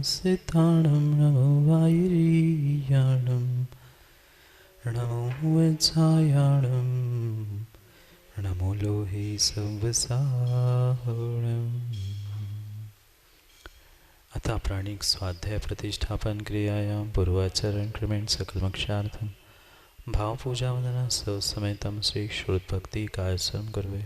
सिताणं नमो वायुरीयाणं नमो वज्रायाणं नमो लोहे संवसाहणम्। अतः प्राणिक स्वाध्याय प्रतिष्ठापन क्रियायां पूर्वाचरण क्रमेण सकलमक्षार्थं भाव पूजा वंदना समेतम श्री श्रुत भक्ति कायसम करवे।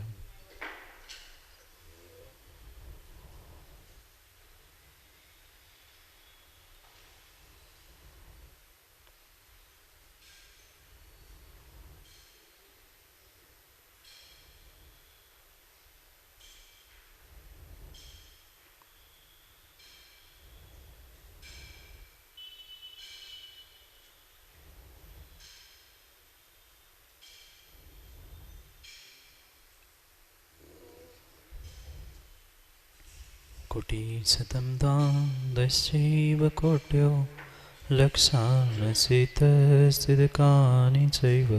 कोटिशतं द्वादशैव कोट्यो लक्षानसितस्थितिकानि चैव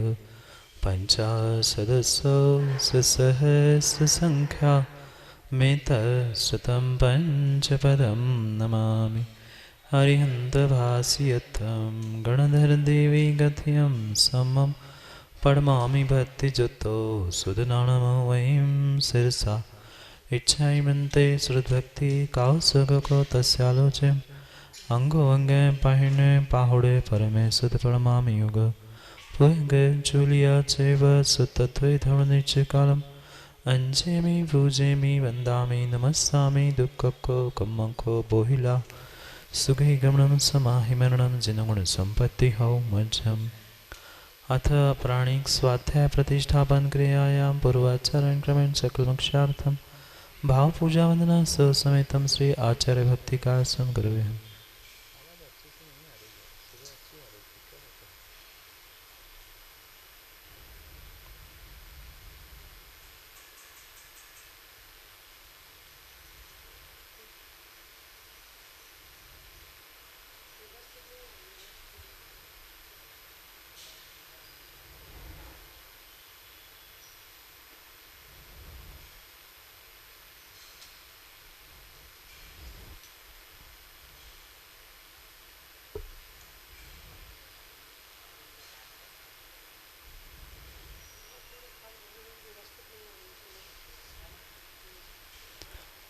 पञ्चाशदसहस्रसङ्ख्या मेतशतं पञ्चपदं नमामि। हरिहन्तभास्यत्थं गणधरदेवी गत्यं समं पडमामि भक्तिजुतो सुदनानमो वयं शिरसा इच्छामन्ते श्रुतभक्ति काउसगको तस्यालोचयम् अंगो अंगे पाहिणे पाहुडे परमे सुत प्रणमामि युग पुंगे जुलिया चैव सुतत्वे धर्मनिश्चयकालम् अंजेमि पूजेमि वन्दामि नमस्सामि दुःखको कम्मको बोहिला सुखै गमनं समाहिमरणं जिनगुणसम्पत्ति हौमज्जम्। अथ प्राणिक स्वाध्याय प्रतिष्ठापन क्रियायां पूर्वाचरण क्रमेण सकलमक्षार्थं भाव पूजा वंदना समेतम श्री आचार्य भक्ति का संग्रह।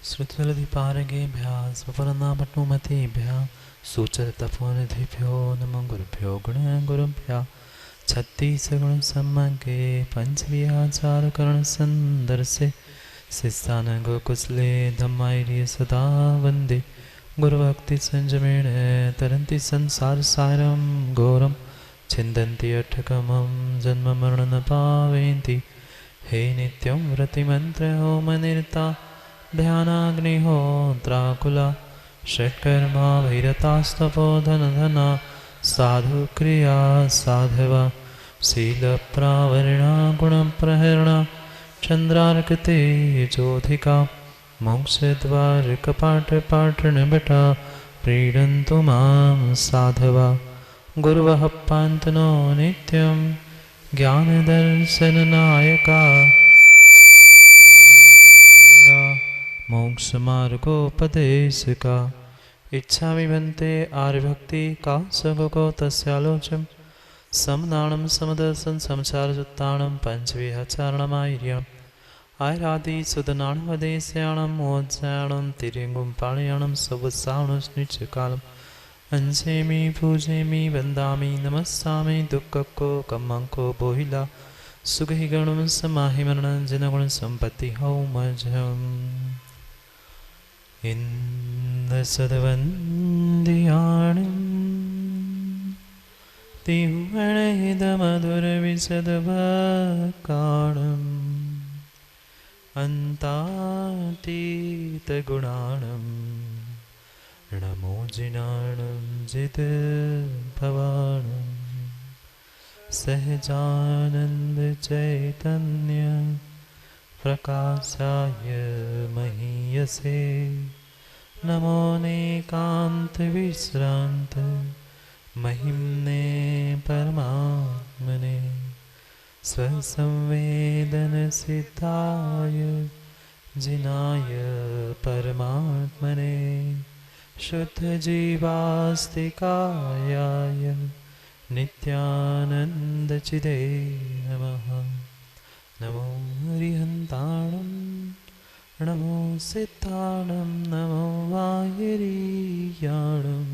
श्रुतजलधिपारगेभ्यः स्वपरनापट्नुमतेभ्यः सूचरतपोनिधिभ्यो नमो गुरुभ्यो गुरुभ्यः छत्तीसगुणसम्मगे पञ्चविहाचारकरणसन्दर्शे शिस्तानगोकुशले धम्मायर्य सदा वन्दे गुरुभक्तिसंयमेन तरन्ति संसारसारं घोरं छिन्दन्ति अट्ठकमं जन्ममरणं न पावयन्ति। हे नित्यं व्रतिमन्त्रहोमनिरता ध्यानाग्निहोत्राकुला षट्कर्मा भैरतास्तपोधनधना साधुक्रिया साधवा शीलप्रावरणा गुणप्रहरणा चन्द्रार्कते ज्योतिका मोक्षद्वारकपाटपाटनभटा प्रीडन्तु मां साधवा गुरवः पान्तनो नित्यं ज्ञानदर्शननायका मोक्षमार्गोपदेशका इच्छामि भन्ते आर्यभक्ति काउसगको तस्यालोचम् समदानं समदर्शन समचारजुत्तानं पञ्चविहचारणमायर्यम् आयरादि सुदनाणवदेश्याणं मोज्जाणं तिरिङ्गुं पाणयाणं सवत्साणुष्निच्यकालम् अंजेमि पूजेमि वन्दामि नमस्सामि दुःखको कम्मको बोहिला सुखै गणं समाहिमरणं जनगुणसम्पत्ति हौमजम्। इन्दसद्वन्द्याणं तिह्वणहितमधुरविशदभकाणम् अन्तातीतगुणाणं नमो जिनाणं जितभवाणं सहजानन्द चैतन्य प्रकाशाय महीयसे नमो नेकान्त विश्रान्त महिम्ने परमात्मने स्वसंवेदनसिद्धाय जिनाय परमात्मने शुद्धजीवास्तिकायाय नित्यानन्दचिदे नमः। नमो हरिहन्ताणं नमो सिद्धाणं नमो वायरीयाणं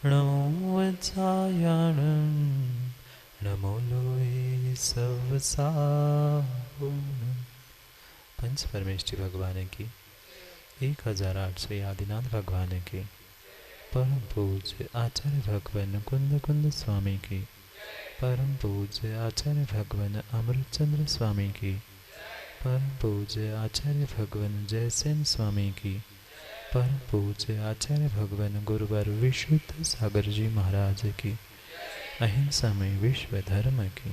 नमो वत्सायाणं नमो लोये सवसाहुणं। पंच परमेष्टि भगवान की 1800 आदिनाथ भगवान की परम पूज्य आचार्य भगवान कुंद कुंद स्वामी की परम पूज्य आचार्य भगवान अमृतचंद्र स्वामी की परम पूज्य आचार्य भगवान जयसेन स्वामी की परम पूज्य आचार्य भगवान गुरुवर विशुद्ध सागर जी महाराज की अहिंसा में विश्व धर्म की।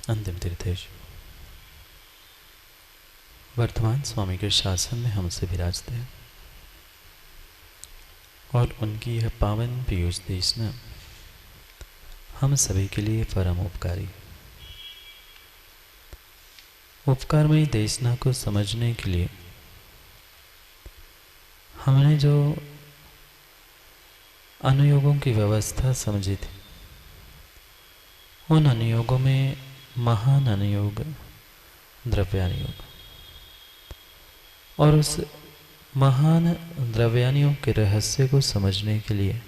अंतिम तीर्थेश वर्तमान स्वामी के शासन में हमसे विराजते हैं और उनकी यह पावन पीयूष देशना हम सभी के लिए परम उपकारी। उपकारमयी देशना को समझने के लिए हमने जो अनुयोगों की व्यवस्था समझी थी, उन अनुयोगों में महान अनुयोग द्रव्यानुयोग, और उस महान द्रव्यानुयोग के रहस्य को समझने के लिए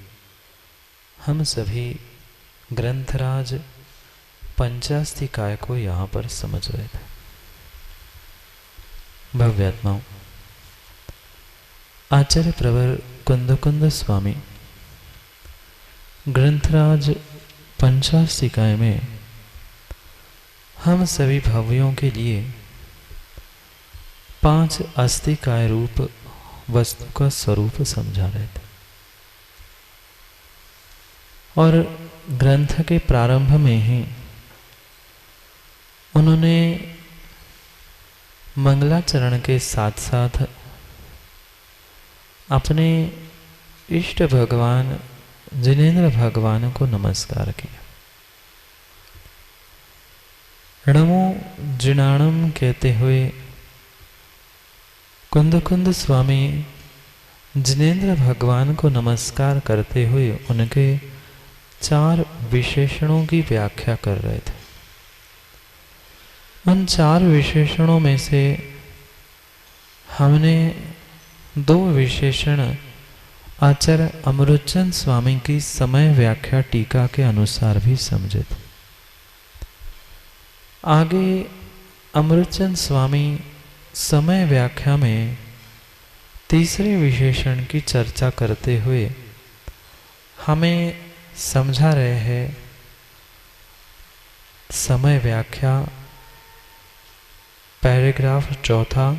हम सभी ग्रंथराज पंचास्तिकाय को यहाँ पर समझ रहे थे। भव्यात्माओं, आचार्य प्रवर कुंद कुंद स्वामी ग्रंथराज पंचास्तिकाय में हम सभी भव्यों के लिए 5 अस्तिकाय रूप वस्तु का स्वरूप समझा रहे थे। और ग्रंथ के प्रारंभ में ही उन्होंने मंगलाचरण के साथ साथ अपने इष्ट भगवान जिनेन्द्र भगवान को नमस्कार किया। नमो जिनाणम कहते हुए कुंद कुंद स्वामी जिनेन्द्र भगवान को नमस्कार करते हुए उनके 4 विशेषणों की व्याख्या कर रहे थे। उन 4 विशेषणों में से हमने 2 विशेषण आचार्य अमृतचंद स्वामी की समय व्याख्या टीका के अनुसार भी समझे थे। आगे अमृतचंद स्वामी समय व्याख्या में तीसरे विशेषण की चर्चा करते हुए हमें समझा रहे हैं। समय व्याख्या पैराग्राफ 4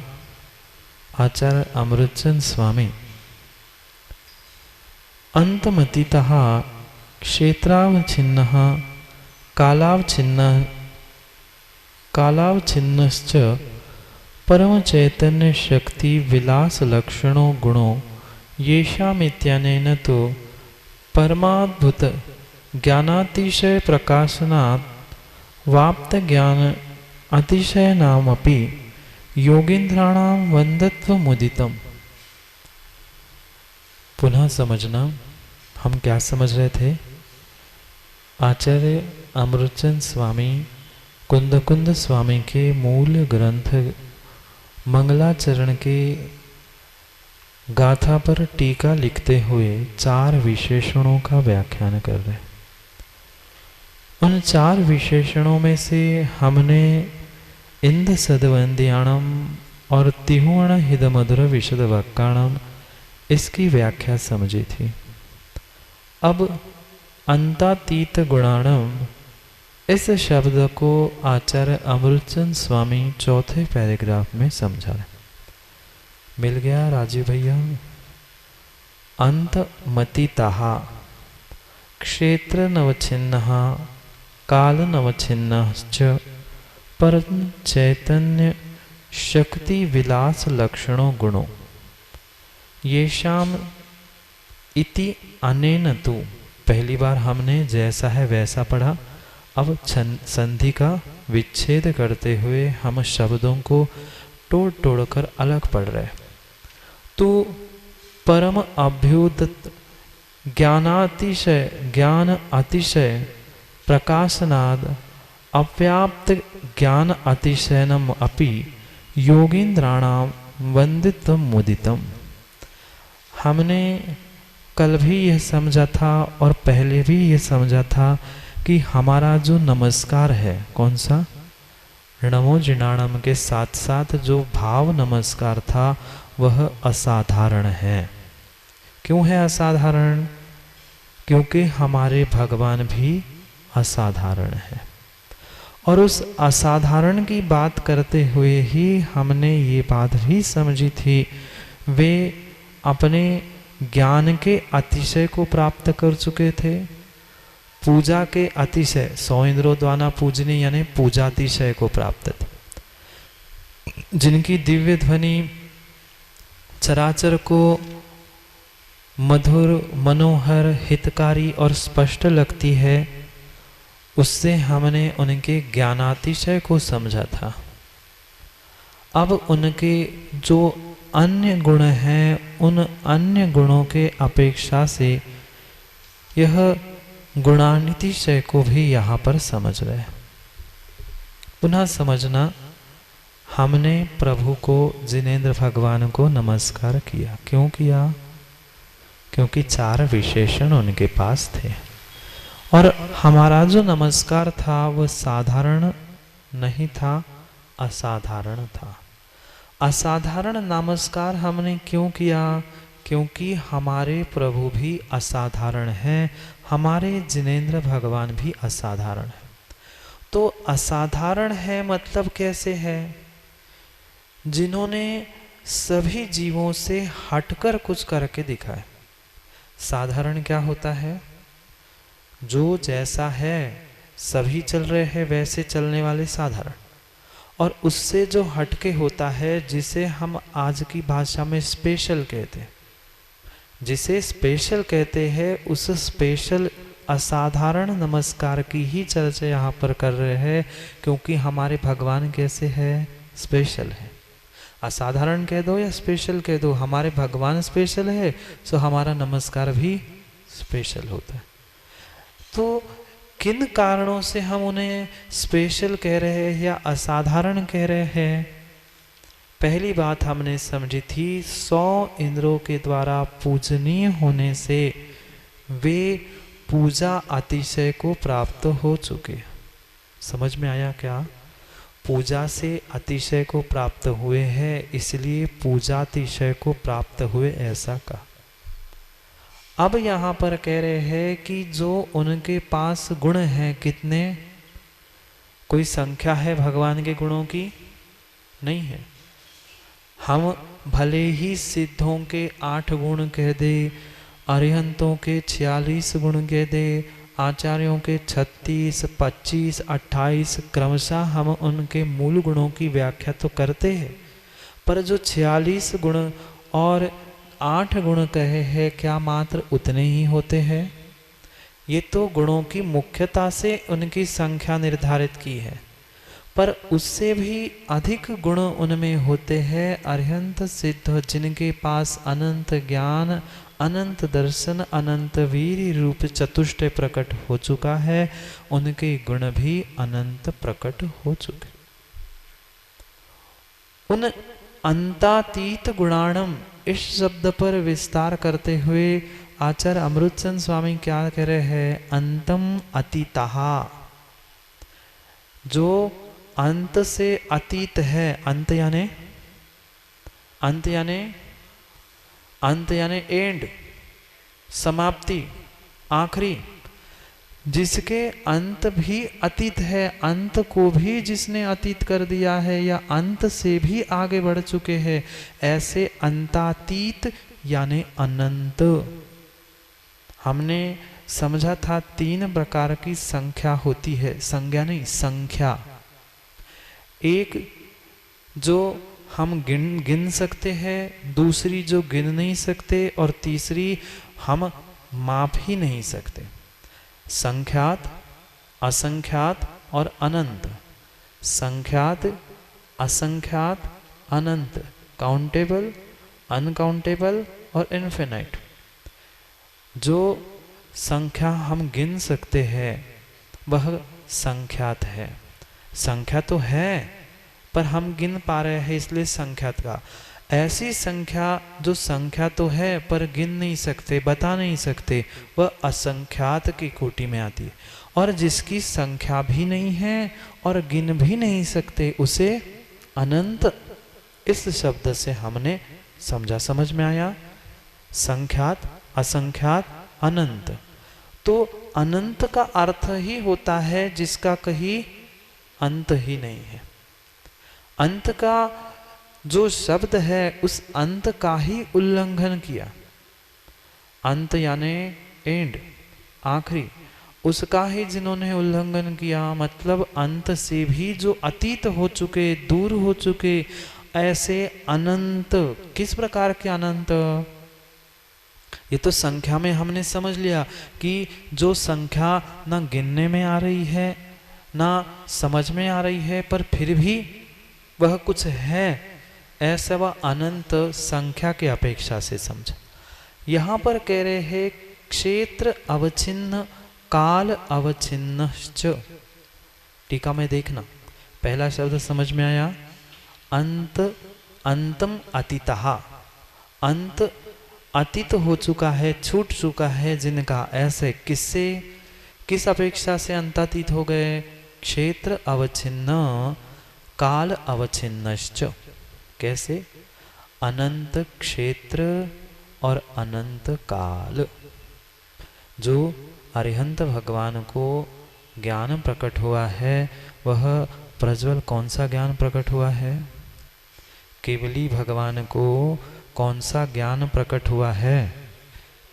आचार्य अमृतचंद स्वामी अंतमतीतः क्षेत्रावच्छिन्नः कालावच्छिन्नश्च परमचैतन्य शक्ति विलास लक्षणों गुणों येषामित्यनेन तो परमाद्भुत ज्ञानातिशय प्रकाशनात् वाप्त ज्ञान अतिशयनामपि योगींद्राणां वंदत्वमुदितम्। पुनः समझना, हम क्या समझ रहे थे? आचार्य अमृतचंद स्वामी कुंद कुंद स्वामी के मूल ग्रंथ मंगलाचरण के गाथा पर टीका लिखते हुए 4 विशेषणों का व्याख्यान कर रहे। उन 4 विशेषणों में से हमने इंद सदवंद्याणम और तिहुण हिदमधुर विशद वक्काणम इसकी व्याख्या समझी थी। अब अंतातीत गुणाणम, इस शब्द को आचार्य अमृतचंद स्वामी चौथे पैराग्राफ में समझा रहे। मिल गया राजीव भैया। अंतमतितः क्षेत्र नवच्छिन्नः काल नवच्छिन्नश्च परं चैतन्य शक्ति विलास लक्षणों गुणों येषाम इति अनेन तु। पहली बार हमने जैसा है वैसा पढ़ा। अब संधि का विच्छेद करते हुए हम शब्दों को तोड़ तोड़ कर अलग पढ़ रहे। तो परम अभ्युदत ज्ञानातिशय ज्ञान अतिशय प्रकाशनाद अव्याप्त ज्ञान अतिशयनम अपि योगींद्राणाम वंदितम मुदितम। हमने कल भी यह समझा था और पहले भी यह समझा था कि हमारा जो नमस्कार है कौन सा, नमो जिनाणम के साथ साथ जो भाव नमस्कार था वह असाधारण है। क्यों है असाधारण? क्योंकि हमारे भगवान भी असाधारण है। और उस असाधारण की बात करते हुए ही हमने ये बात भी समझी थी, वे अपने ज्ञान के अतिशय को प्राप्त कर चुके थे। पूजा के अतिशय, 100 इंद्रों द्वारा पूजनी यानी पूजातिशय को प्राप्त थे। जिनकी दिव्य ध्वनि चराचर को मधुर, मनोहर, हितकारी और स्पष्ट लगती है, उससे हमने उनके ज्ञानातिशय को समझा था। अब उनके जो अन्य गुण हैं, उन अन्य गुणों के अपेक्षा से यह गुणातिशय को भी यहाँ पर समझ रहे। पुनः समझना, हमने प्रभु को, जिनेंद्र भगवान को नमस्कार किया। क्यों किया? क्योंकि 4 विशेषण उनके पास थे। और हमारा जो नमस्कार था वह साधारण नहीं था, असाधारण था। असाधारण नमस्कार हमने क्यों किया? क्योंकि हमारे प्रभु भी असाधारण हैं, हमारे जिनेंद्र भगवान भी असाधारण है। तो असाधारण है मतलब कैसे है? जिन्होंने सभी जीवों से हटकर कुछ करके दिखाए। साधारण क्या होता है? जो जैसा है सभी चल रहे हैं वैसे चलने वाले साधारण। और उससे जो हटके होता है, जिसे हम आज की भाषा में स्पेशल कहते हैं, जिसे स्पेशल कहते हैं, उस स्पेशल असाधारण नमस्कार की ही चर्चा यहाँ पर कर रहे हैं। क्योंकि हमारे भगवान कैसे है? स्पेशल है। असाधारण कह दो या स्पेशल कह दो, हमारे भगवान स्पेशल है, तो हमारा नमस्कार भी स्पेशल होता है। तो किन कारणों से हम उन्हें स्पेशल कह रहे हैं या असाधारण कह रहे हैं? पहली बात हमने समझी थी, 100 इंद्रों के द्वारा पूजनीय होने से वे पूजा अतिशय को प्राप्त हो चुके। समझ में आया क्या? पूजा से अतिशय को प्राप्त हुए हैं, इसलिए पूजातिशय को प्राप्त हुए, ऐसा कहा। अब यहाँ पर कह रहे हैं कि जो उनके पास गुण हैं, कितने? कोई संख्या है भगवान के गुणों की? नहीं है। हम भले ही सिद्धों के 8 गुण कह दे, अरिहंतों के 46 गुण कह दे, आचार्यों के 36, 25, 28 क्रमशः हम उनके मूल गुणों की व्याख्या तो करते हैं, पर जो 46 गुण और 8 गुण कहे हैं, क्या मात्र उतने ही होते हैं? ये तो गुणों की मुख्यता से उनकी संख्या निर्धारित की है, पर उससे भी अधिक गुण उनमें होते हैं। अरिहंत सिद्ध, जिनके पास अनंत ज्ञान, अनंत दर्शन, अनंत वीर रूप चतुष्टय प्रकट हो चुका है, उनके गुण भी अनंत प्रकट हो चुके। उन अंतातीत गुणाणम, इस शब्द पर विस्तार करते हुए आचार्य अमृतचंद स्वामी क्या कह रहे हैं? अंतम अतीतः, जो अंत से अतीत है। अंत यानी एंड, समाप्ति, आखिरी। जिसके अंत भी अतीत है, अंत को भी जिसने अतीत कर दिया है या अंत से भी आगे बढ़ चुके हैं, ऐसे अंतातीत यानी अनंत। हमने समझा था 3 प्रकार की संख्या होती है, संज्ञा नहीं संख्या। एक जो हम गिन सकते हैं, दूसरी जो गिन नहीं सकते, और तीसरी हम माप ही नहीं सकते। संख्यात, असंख्यात और अनंत। संख्यात, असंख्यात, अनंत, काउंटेबल, अनकाउंटेबल और इन्फिनाइट। जो संख्या हम गिन सकते हैं वह संख्यात है। संख्या तो है पर हम गिन पा रहे हैं इसलिए संख्यात का। ऐसी संख्या जो संख्या तो है पर गिन नहीं सकते, बता नहीं सकते, वह असंख्यात की कोटि में आती है। और जिसकी संख्या भी नहीं है और गिन भी नहीं सकते उसे अनंत इस शब्द से हमने समझा। समझ में आया? संख्यात, असंख्यात, अनंत। तो अनंत का अर्थ ही होता है जिसका कहीं अंत ही नहीं है। अंत का जो शब्द है उस अंत का ही उल्लंघन किया। अंत यानी एंड, आखिरी, उसका ही जिन्होंने उल्लंघन किया। मतलब अंत से भी जो अतीत हो चुके, दूर हो चुके, ऐसे अनंत। किस प्रकार के अनंत? ये तो संख्या में हमने समझ लिया कि जो संख्या ना गिनने में आ रही है ना समझ में आ रही है पर फिर भी वह कुछ है, ऐसा वह अनंत संख्या के अपेक्षा से समझा। यहां पर कह रहे हैं क्षेत्र अवच्छिन्न काल अवच्छिन्नश्च। टीका में देखना, पहला शब्द समझ में आया? अंत, अंतम अतीतः। अंत अतीत हो चुका है, छूट चुका है जिनका, ऐसे किससे, किस अपेक्षा से अंतातीत हो गए? क्षेत्र अवच्छिन्न काल अवच्छिन्नश्च। कैसे? अनंत क्षेत्र और अनंत काल। जो अरिहंत भगवान को ज्ञान प्रकट हुआ है वह प्रज्वल कौन सा ज्ञान प्रकट हुआ है? केवली भगवान को कौन सा ज्ञान प्रकट हुआ है?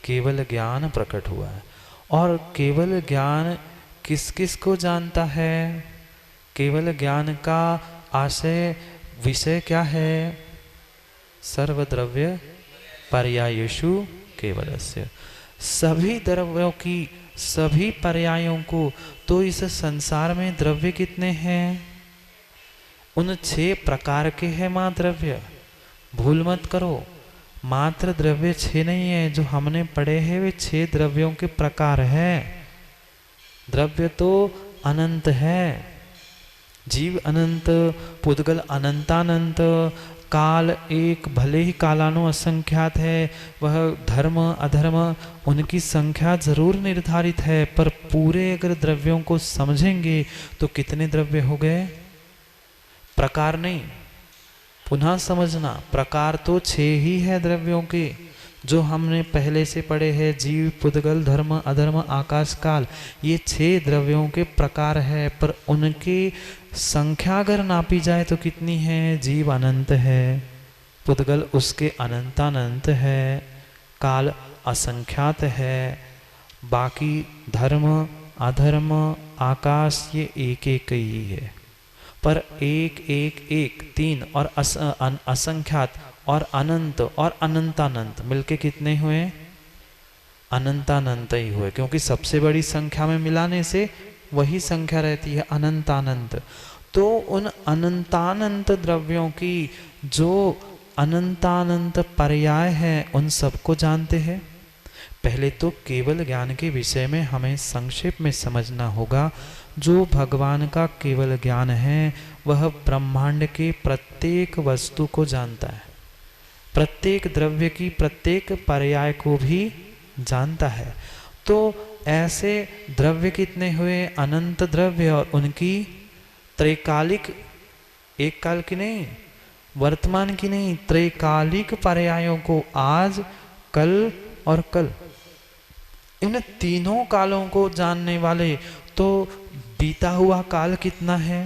केवल ज्ञान प्रकट हुआ है। और केवल ज्ञान किस किस को जानता है? केवल ज्ञान का आशय विषय क्या है? सर्वद्रव्य पर्यायेषु केवलस्य। सभी द्रव्यों की, सभी पर्यायों को। तो इस संसार में द्रव्य कितने हैं? उन 6 प्रकार के हैं मां द्रव्य। भूल मत करो, मात्र द्रव्य 6 नहीं है जो हमने पढ़े हैं, वे 6 द्रव्यों के प्रकार है। द्रव्य तो अनंत है। जीव अनंत, पुद्गल अनंतानंत, काल एक, भले ही कालानु असंख्यात है, वह धर्म अधर्म उनकी संख्या जरूर निर्धारित है, पर पूरे अगर द्रव्यों को समझेंगे तो कितने द्रव्य हो गए? प्रकार नहीं, पुनः समझना, प्रकार तो 6 ही है द्रव्यों के जो हमने पहले से पढ़े हैं। जीव, पुद्गल, धर्म, अधर्म, आकाश, काल, ये 6 द्रव्यों के प्रकार है, पर उनकी संख्या अगर नापी जाए तो कितनी है? जीव अनंत है, पुद्गल उसके अनंतानंत है, काल असंख्यात है, बाकी धर्म अधर्म आकाश ये एक एक ही है। पर एक एक एक 3 और असंख्यात और अनंत और अनंतानंत मिलके कितने हुए? अनंतानंत ही हुए, क्योंकि सबसे बड़ी संख्या में मिलाने से वही संख्या रहती है अनंतानंत। तो उन अनंतानंत द्रव्यों की जो अनंतानंत पर्याय है उन सबको जानते हैं। पहले तो केवल ज्ञान के विषय में हमें संक्षेप में समझना होगा। जो भगवान का केवल ज्ञान है वह ब्रह्मांड के प्रत्येक वस्तु को जानता है, प्रत्येक द्रव्य की प्रत्येक पर्याय को भी जानता है। तो ऐसे द्रव्य कितने हुए? अनंत द्रव्य, और उनकी त्रैकालिक, एक काल की नहीं, वर्तमान की नहीं, त्रैकालिक पर्यायों को आज, कल और कल, इन तीनों कालों को जानने वाले, तो बीता हुआ काल कितना है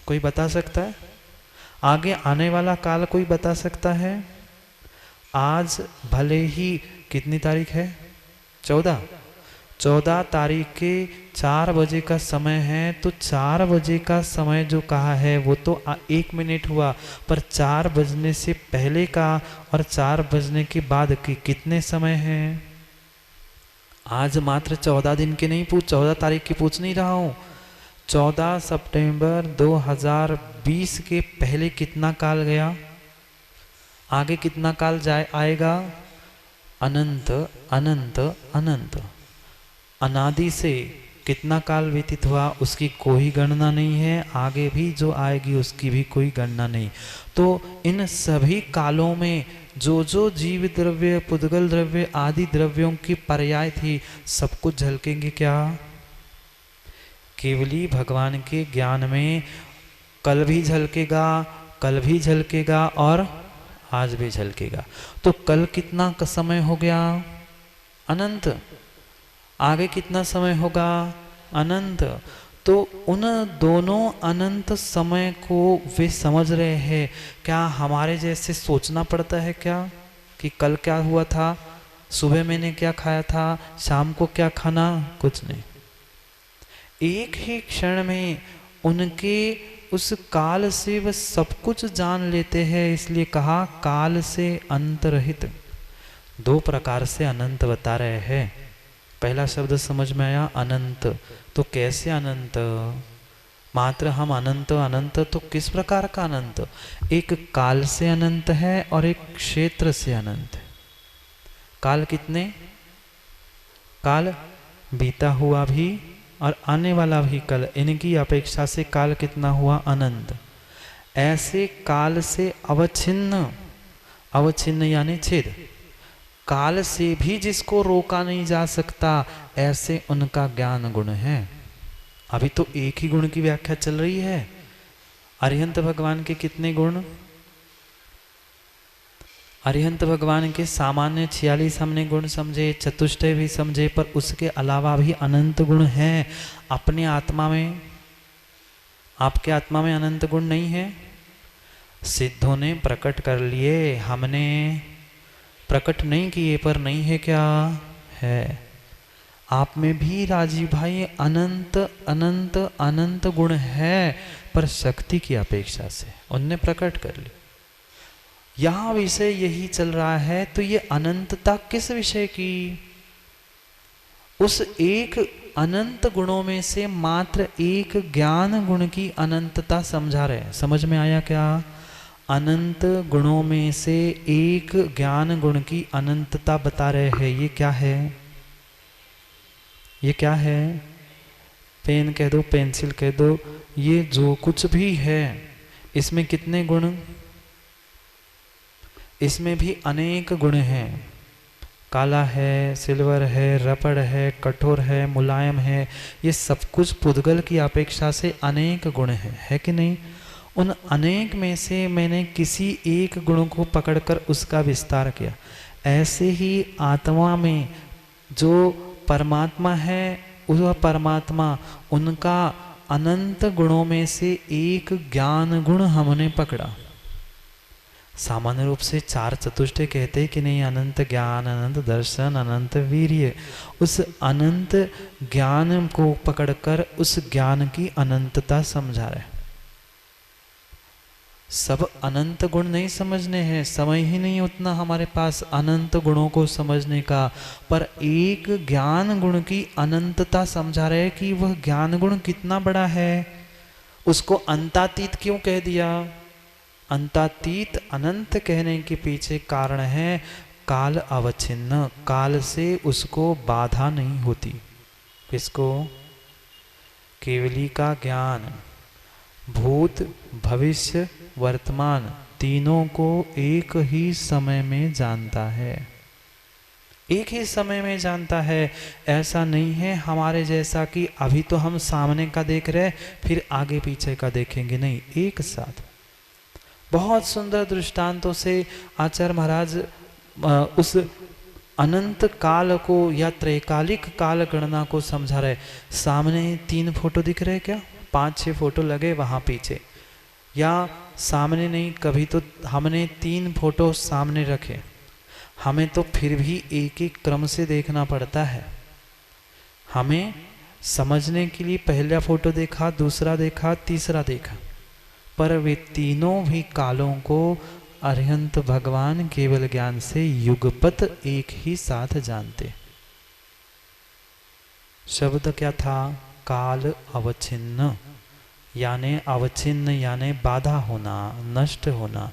कोई बता सकता है? आगे आने वाला काल कोई बता सकता है? आज भले ही कितनी तारीख है? 14 तारीख के 4 बजे का समय है, तो 4 बजे का समय जो कहा है वो तो 1 मिनट हुआ, पर 4 बजने से पहले का और 4 बजने के बाद की कितने समय हैं? आज मात्र 14 दिन के नहीं 14 तारीख की पूछ नहीं रहा हूँ, 14 सितंबर 2020 के पहले कितना काल गया, आगे कितना काल जाए आएगा? अनंत अनंत अनंत। अनादि से कितना काल व्यतीत हुआ उसकी कोई गणना नहीं है, आगे भी जो आएगी उसकी भी कोई गणना नहीं। तो इन सभी कालों में जो जो जीव द्रव्य, पुद्गल द्रव्य आदि द्रव्यों की पर्याय थी, सब कुछ झलकेंगे क्या? केवली भगवान के ज्ञान में कल भी झलकेगा, कल भी झलकेगा और आज भी झलकेगा। तो कल कितना का समय हो गया? अनंत। आगे कितना समय होगा? अनंत। तो उन दोनों अनंत समय को वे समझ रहे हैं। क्या हमारे जैसे सोचना पड़ता है क्या कि कल क्या हुआ था, सुबह मैंने क्या खाया था, शाम को क्या खाना? कुछ नहीं। एक ही क्षण में उनके उस काल से वह सब कुछ जान लेते हैं। इसलिए कहा काल से अंत रहित। 2 प्रकार से अनंत बता रहे हैं। पहला शब्द समझ में आया, अनंत। तो कैसे अनंत? मात्र हम अनंत अनंत, तो किस प्रकार का अनंत? एक काल से अनंत है और एक क्षेत्र से अनंत है। काल कितने? काल बीता हुआ भी और आने वाला भी कल, इनकी अपेक्षा से काल कितना हुआ? अनंत। ऐसे काल से अवच्छिन्न, अवच्छिन्न यानी छेद, काल से भी जिसको रोका नहीं जा सकता, ऐसे उनका ज्ञान गुण है। अभी तो एक ही गुण की व्याख्या चल रही है। अरिहंत भगवान के कितने गुण? अरिहंत भगवान के सामान्य 46 हमने गुण समझे, चतुष्टय भी समझे, पर उसके अलावा भी अनंत गुण हैं अपने आत्मा में। आपके आत्मा में अनंत गुण नहीं है? सिद्धों ने प्रकट कर लिए, हमने प्रकट नहीं किए, पर नहीं है क्या? है। आप में भी राजीव भाई अनंत अनंत अनंत गुण है, पर शक्ति की अपेक्षा से उनने प्रकट कर ली। यहां विषय यही चल रहा है। तो ये अनंतता किस विषय की? उस एक अनंत गुणों में से मात्र एक ज्ञान गुण की अनंतता समझा रहे हैं। समझ में आया क्या? अनंत गुणों में से एक ज्ञान गुण की अनंतता बता रहे हैं। ये क्या है? ये क्या है? पेन कह दो, पेंसिल कह दो, ये जो कुछ भी है, इसमें कितने गुण? इसमें भी अनेक गुण हैं। काला है, सिल्वर है, रबड़ है, कठोर है, मुलायम है, ये सब कुछ पुद्गल की अपेक्षा से अनेक गुण है कि नहीं? उन अनेक में से मैंने किसी एक गुण को पकड़कर उसका विस्तार किया। ऐसे ही आत्मा में जो परमात्मा है, वह परमात्मा उनका अनंत गुणों में से एक ज्ञान गुण हमने पकड़ा। सामान्य रूप से 4 चतुष्टय कहते कि नहीं? अनंत ज्ञान, अनंत दर्शन, अनंत वीर्य। उस अनंत ज्ञान को पकड़कर उस ज्ञान की अनंतता समझा रहे। सब अनंत गुण नहीं समझने हैं, समय ही नहीं उतना हमारे पास अनंत गुणों को समझने का, पर एक ज्ञान गुण की अनंतता समझा रहे कि वह ज्ञान गुण कितना बड़ा है। उसको अंतातीत क्यों कह दिया? अंतातीत अनंत कहने के पीछे कारण है काल अवच्छिन्न, काल से उसको बाधा नहीं होती। किसको? केवली का ज्ञान भूत भविष्य वर्तमान तीनों को एक ही समय में जानता है। एक ही समय में जानता है। ऐसा नहीं है हमारे जैसा कि अभी तो हम सामने का देख रहे फिर आगे पीछे का देखेंगे, नहीं, एक साथ। बहुत सुंदर दृष्टांतों से आचार्य महाराज उस अनंत काल को या त्रैकालिक काल गणना को समझा रहे। सामने 3 फोटो दिख रहे क्या, 5-6 फोटो लगे वहां पीछे, या सामने नहीं, कभी तो हमने 3 फोटो सामने रखे, हमें तो फिर भी एक एक क्रम से देखना पड़ता है। हमें समझने के लिए पहला फोटो देखा, दूसरा देखा, तीसरा देखा, पर वे तीनों भी कालों को अरिहंत भगवान केवल ज्ञान से युगपत एक ही साथ जानते। शब्द क्या था? काल अवच्छिन्न, यानी अवच्छिन्न यानी बाधा होना, नष्ट होना।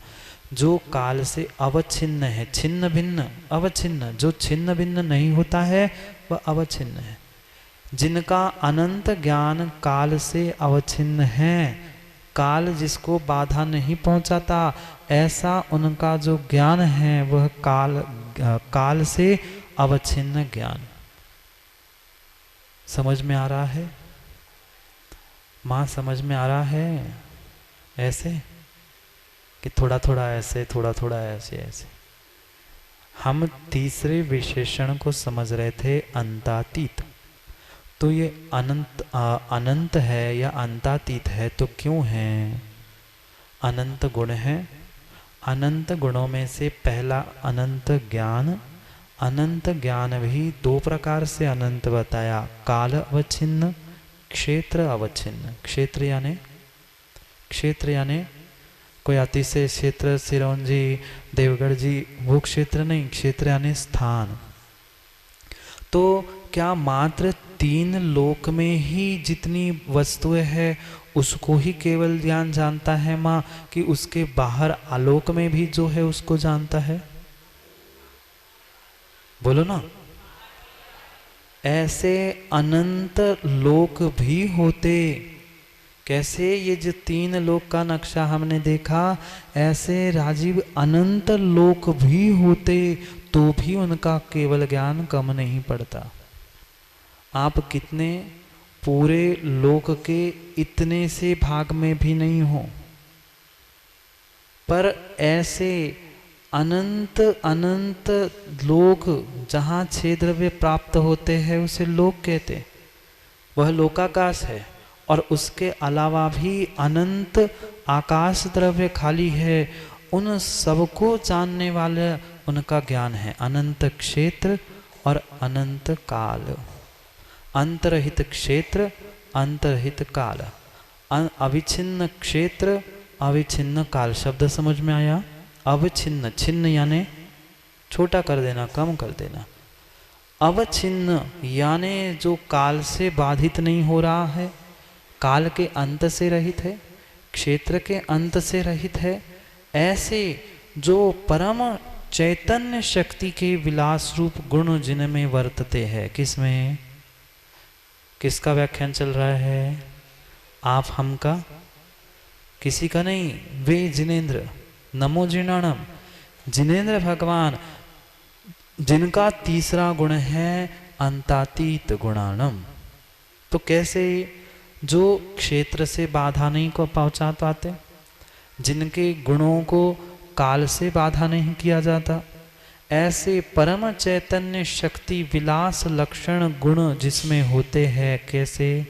जो काल से अवच्छिन्न है, छिन्न भिन्न अवच्छिन्न, जो छिन्न भिन्न नहीं होता है वह अवच्छिन्न है। जिनका अनंत ज्ञान काल से अवच्छिन्न है, काल जिसको बाधा नहीं पहुंचाता, ऐसा उनका जो ज्ञान है वह काल से अवच्छिन्न ज्ञान। समझ में आ रहा है माँ? समझ में आ रहा है? ऐसे कि थोड़ा थोड़ा ऐसे, थोड़ा थोड़ा ऐसे ऐसे। हम तीसरे विशेषण को समझ रहे थे, अंतातीत। तो ये अनंत है या अंतातीत है तो क्यों है? अनंत गुण है। अनंत गुणों में से पहला अनंत ज्ञान। अनंत ज्ञान भी 2 प्रकार से अनंत बताया, काल अवच्छिन्न, क्षेत्र अवच्छिन्न। क्षेत्र यानी कोई अतिशय क्षेत्र, सिरोंजी, देवगढ़ जी, वो क्षेत्र नहीं, क्षेत्र यानी स्थान। तो क्या मात्र 3 लोक में ही जितनी वस्तुएं है उसको ही केवल ज्ञान जानता है माँ, कि उसके बाहर आलोक में भी जो है उसको जानता है? बोलो ना। ऐसे अनंत लोक भी होते। कैसे? ये जो 3 लोक का नक्शा हमने देखा, ऐसे राजीव अनंत लोक भी होते तो भी उनका केवल ज्ञान कम नहीं पड़ता। आप कितने पूरे लोक के इतने से भाग में भी नहीं हो, पर ऐसे अनंत अनंत लोक जहाँ 6 द्रव्य प्राप्त होते हैं उसे लोक कहते, वह लोकाकाश है। और उसके अलावा भी अनंत आकाश द्रव्य खाली है, उन सबको जानने वाले उनका ज्ञान है। अनंत क्षेत्र और अनंत काल, अंतरहित क्षेत्र, अंतरहित काल, अविच्छिन्न क्षेत्र, अविच्छिन्न काल। शब्द समझ में आया? अवच्छिन्न, छिन्न यानी छोटा कर देना, कम कर देना। अवच्छिन्न यानी जो काल से बाधित नहीं हो रहा है, काल के अंत से रहित है, क्षेत्र के अंत से रहित है। ऐसे जो परम चैतन्य शक्ति के विलास रूप गुण जिनमें वर्तते हैं। किसमें? किसका व्याख्यान चल रहा है? आप, हम का? किसी का नहीं। वे जिनेन्द्र, नमो जिनाणम, जिनेन्द्र भगवान, जिनका तीसरा गुण है अंतातीत गुणाणम। तो कैसे? जो क्षेत्र से बाधा नहीं को पहुंचा पाते, जिनके गुणों को काल से बाधा नहीं किया जाता, ऐसे परम चैतन्य शक्ति विलास लक्षण गुण जिसमें होते हैं। कैसे?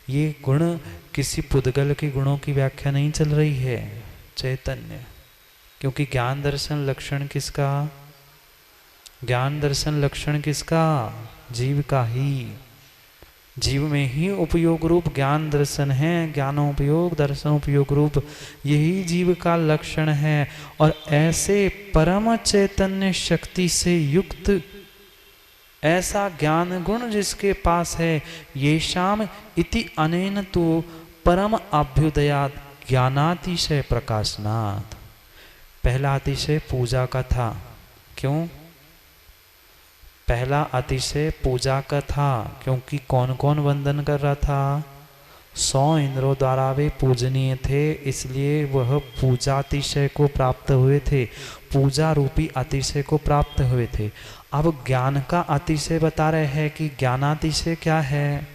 ये गुण किसी पुद्गल के गुणों की व्याख्या नहीं चल रही है, चैतन्य। क्योंकि ज्ञान दर्शन लक्षण किसका? ज्ञान दर्शन लक्षण किसका? जीव का ही। जीव में ही उपयोग रूप ज्ञान दर्शन है, ज्ञानोपयोग दर्शन उपयोग रूप, यही जीव का लक्षण है। और ऐसे परम चैतन्य शक्ति से युक्त ऐसा ज्ञान गुण जिसके पास है, ये शाम इति अनेन तो परम अभ्युदयात् ज्ञानातिशय प्रकाशनात्। पहला अतिशय पूजा का था। क्यों? पहला अतिशय पूजा का था क्योंकि कौन कौन वंदन कर रहा था? 100 इंद्रों द्वारा वे पूजनीय थे, इसलिए वह पूजातिशय को प्राप्त हुए थे, पूजा रूपी अतिशय को प्राप्त हुए थे। अब ज्ञान का अतिशय बता रहे हैं कि ज्ञानातिशय क्या है?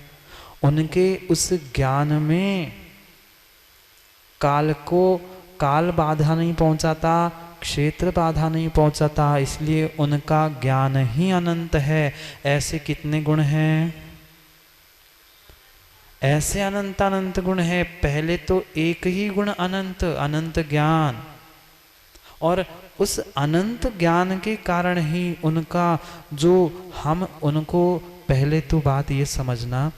उनके उस ज्ञान में काल को, काल बाधा नहीं पहुंचाता, क्षेत्र बाधा नहीं पहुंचाता, इसलिए उनका ज्ञान ही अनंत है। ऐसे कितने गुण हैं? ऐसे अनंत अनंत गुण है। पहले तो एक ही गुण अनंत, अनंत ज्ञान, और उस अनंत ज्ञान के कारण ही उनका जो हम उनको, पहले तो बात ये समझना,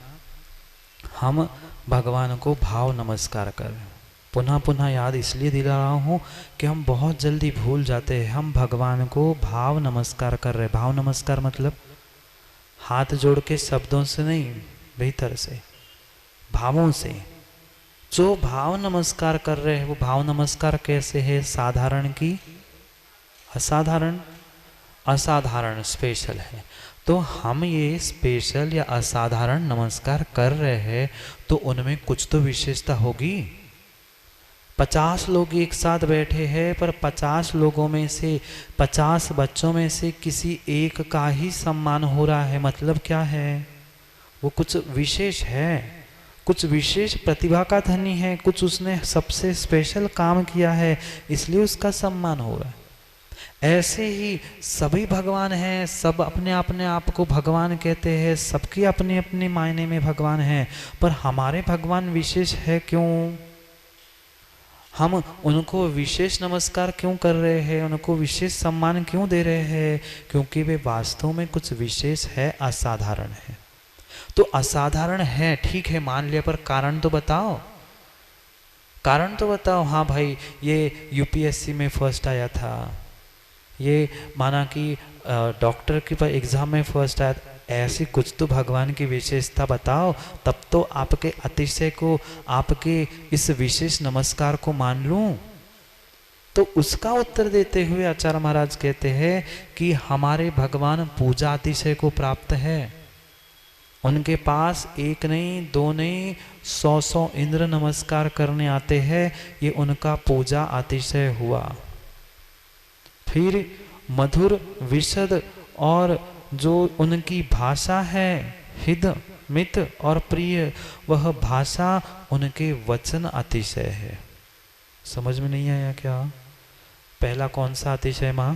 हम भगवान को भाव नमस्कार कर रहे हैं। पुनः पुनः याद इसलिए दिला रहा हूँ कि हम बहुत जल्दी भूल जाते हैं। हम भगवान को भाव नमस्कार कर रहे हैं। भाव नमस्कार मतलब हाथ जोड़ के शब्दों से नहीं, भीतर से, भावों से। जो भाव नमस्कार कर रहे हैं वो भाव नमस्कार कैसे है? साधारण की असाधारण, असाधारण स्पेशल है। तो हम ये स्पेशल या असाधारण नमस्कार कर रहे हैं तो उनमें कुछ तो विशेषता होगी। 50 लोग एक साथ बैठे हैं, पर 50 लोगों में से, 50 बच्चों में से किसी एक का ही सम्मान हो रहा है। मतलब क्या है? वो कुछ विशेष है, कुछ विशेष प्रतिभा का धनी है, कुछ उसने सबसे स्पेशल काम किया है, इसलिए उसका सम्मान हो रहा है। ऐसे ही सभी भगवान हैं, सब अपने अपने आप को भगवान कहते हैं, सबकी अपने अपने मायने में भगवान हैं, पर हमारे भगवान विशेष है क्यों? हम उनको विशेष नमस्कार क्यों कर रहे हैं? उनको विशेष सम्मान क्यों दे रहे हैं? क्योंकि वे वास्तव में कुछ विशेष है, असाधारण है। तो असाधारण है, ठीक है, मान लिया, पर कारण तो बताओ, कारण तो बताओ। हाँ भाई, ये यूपीएससी में फर्स्ट आया था, ये माना कि डॉक्टर के पर एग्जाम में फर्स्ट आया, ऐसी कुछ तो भगवान की विशेषता बताओ, तब तो आपके अतिशय को, आपके इस विशेष नमस्कार को मान लूं। तो उसका उत्तर देते हुए आचार्य महाराज कहते हैं कि हमारे भगवान पूजा अतिशय को प्राप्त है। उनके पास एक नहीं, दो नहीं, 100 इंद्र नमस्कार करने आते हैं, ये उनका पूजा अतिशय हुआ। फिर मधुर विशद और जो उनकी भाषा है, हित मित और प्रिय, वह भाषा उनके वचन अतिशय है। समझ में नहीं आया क्या? पहला कौन सा अतिशय मां?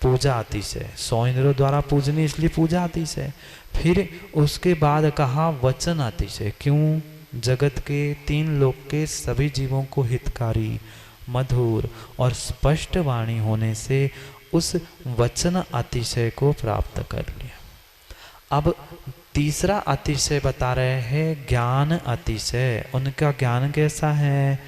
पूजा अतिशय, 100 इंद्रों द्वारा पूजनी, इसलिए पूजा अतिशय। फिर उसके बाद कहा वचन अतिशय। क्यों? जगत के 3 लोक के सभी जीवों को हितकारी, मधुर और स्पष्ट वाणी होने से उस वचन अतिशय को प्राप्त कर लिया। अब तीसरा अतिशय बता रहे हैं, ज्ञान अतिशय। उनका ज्ञान कैसा है?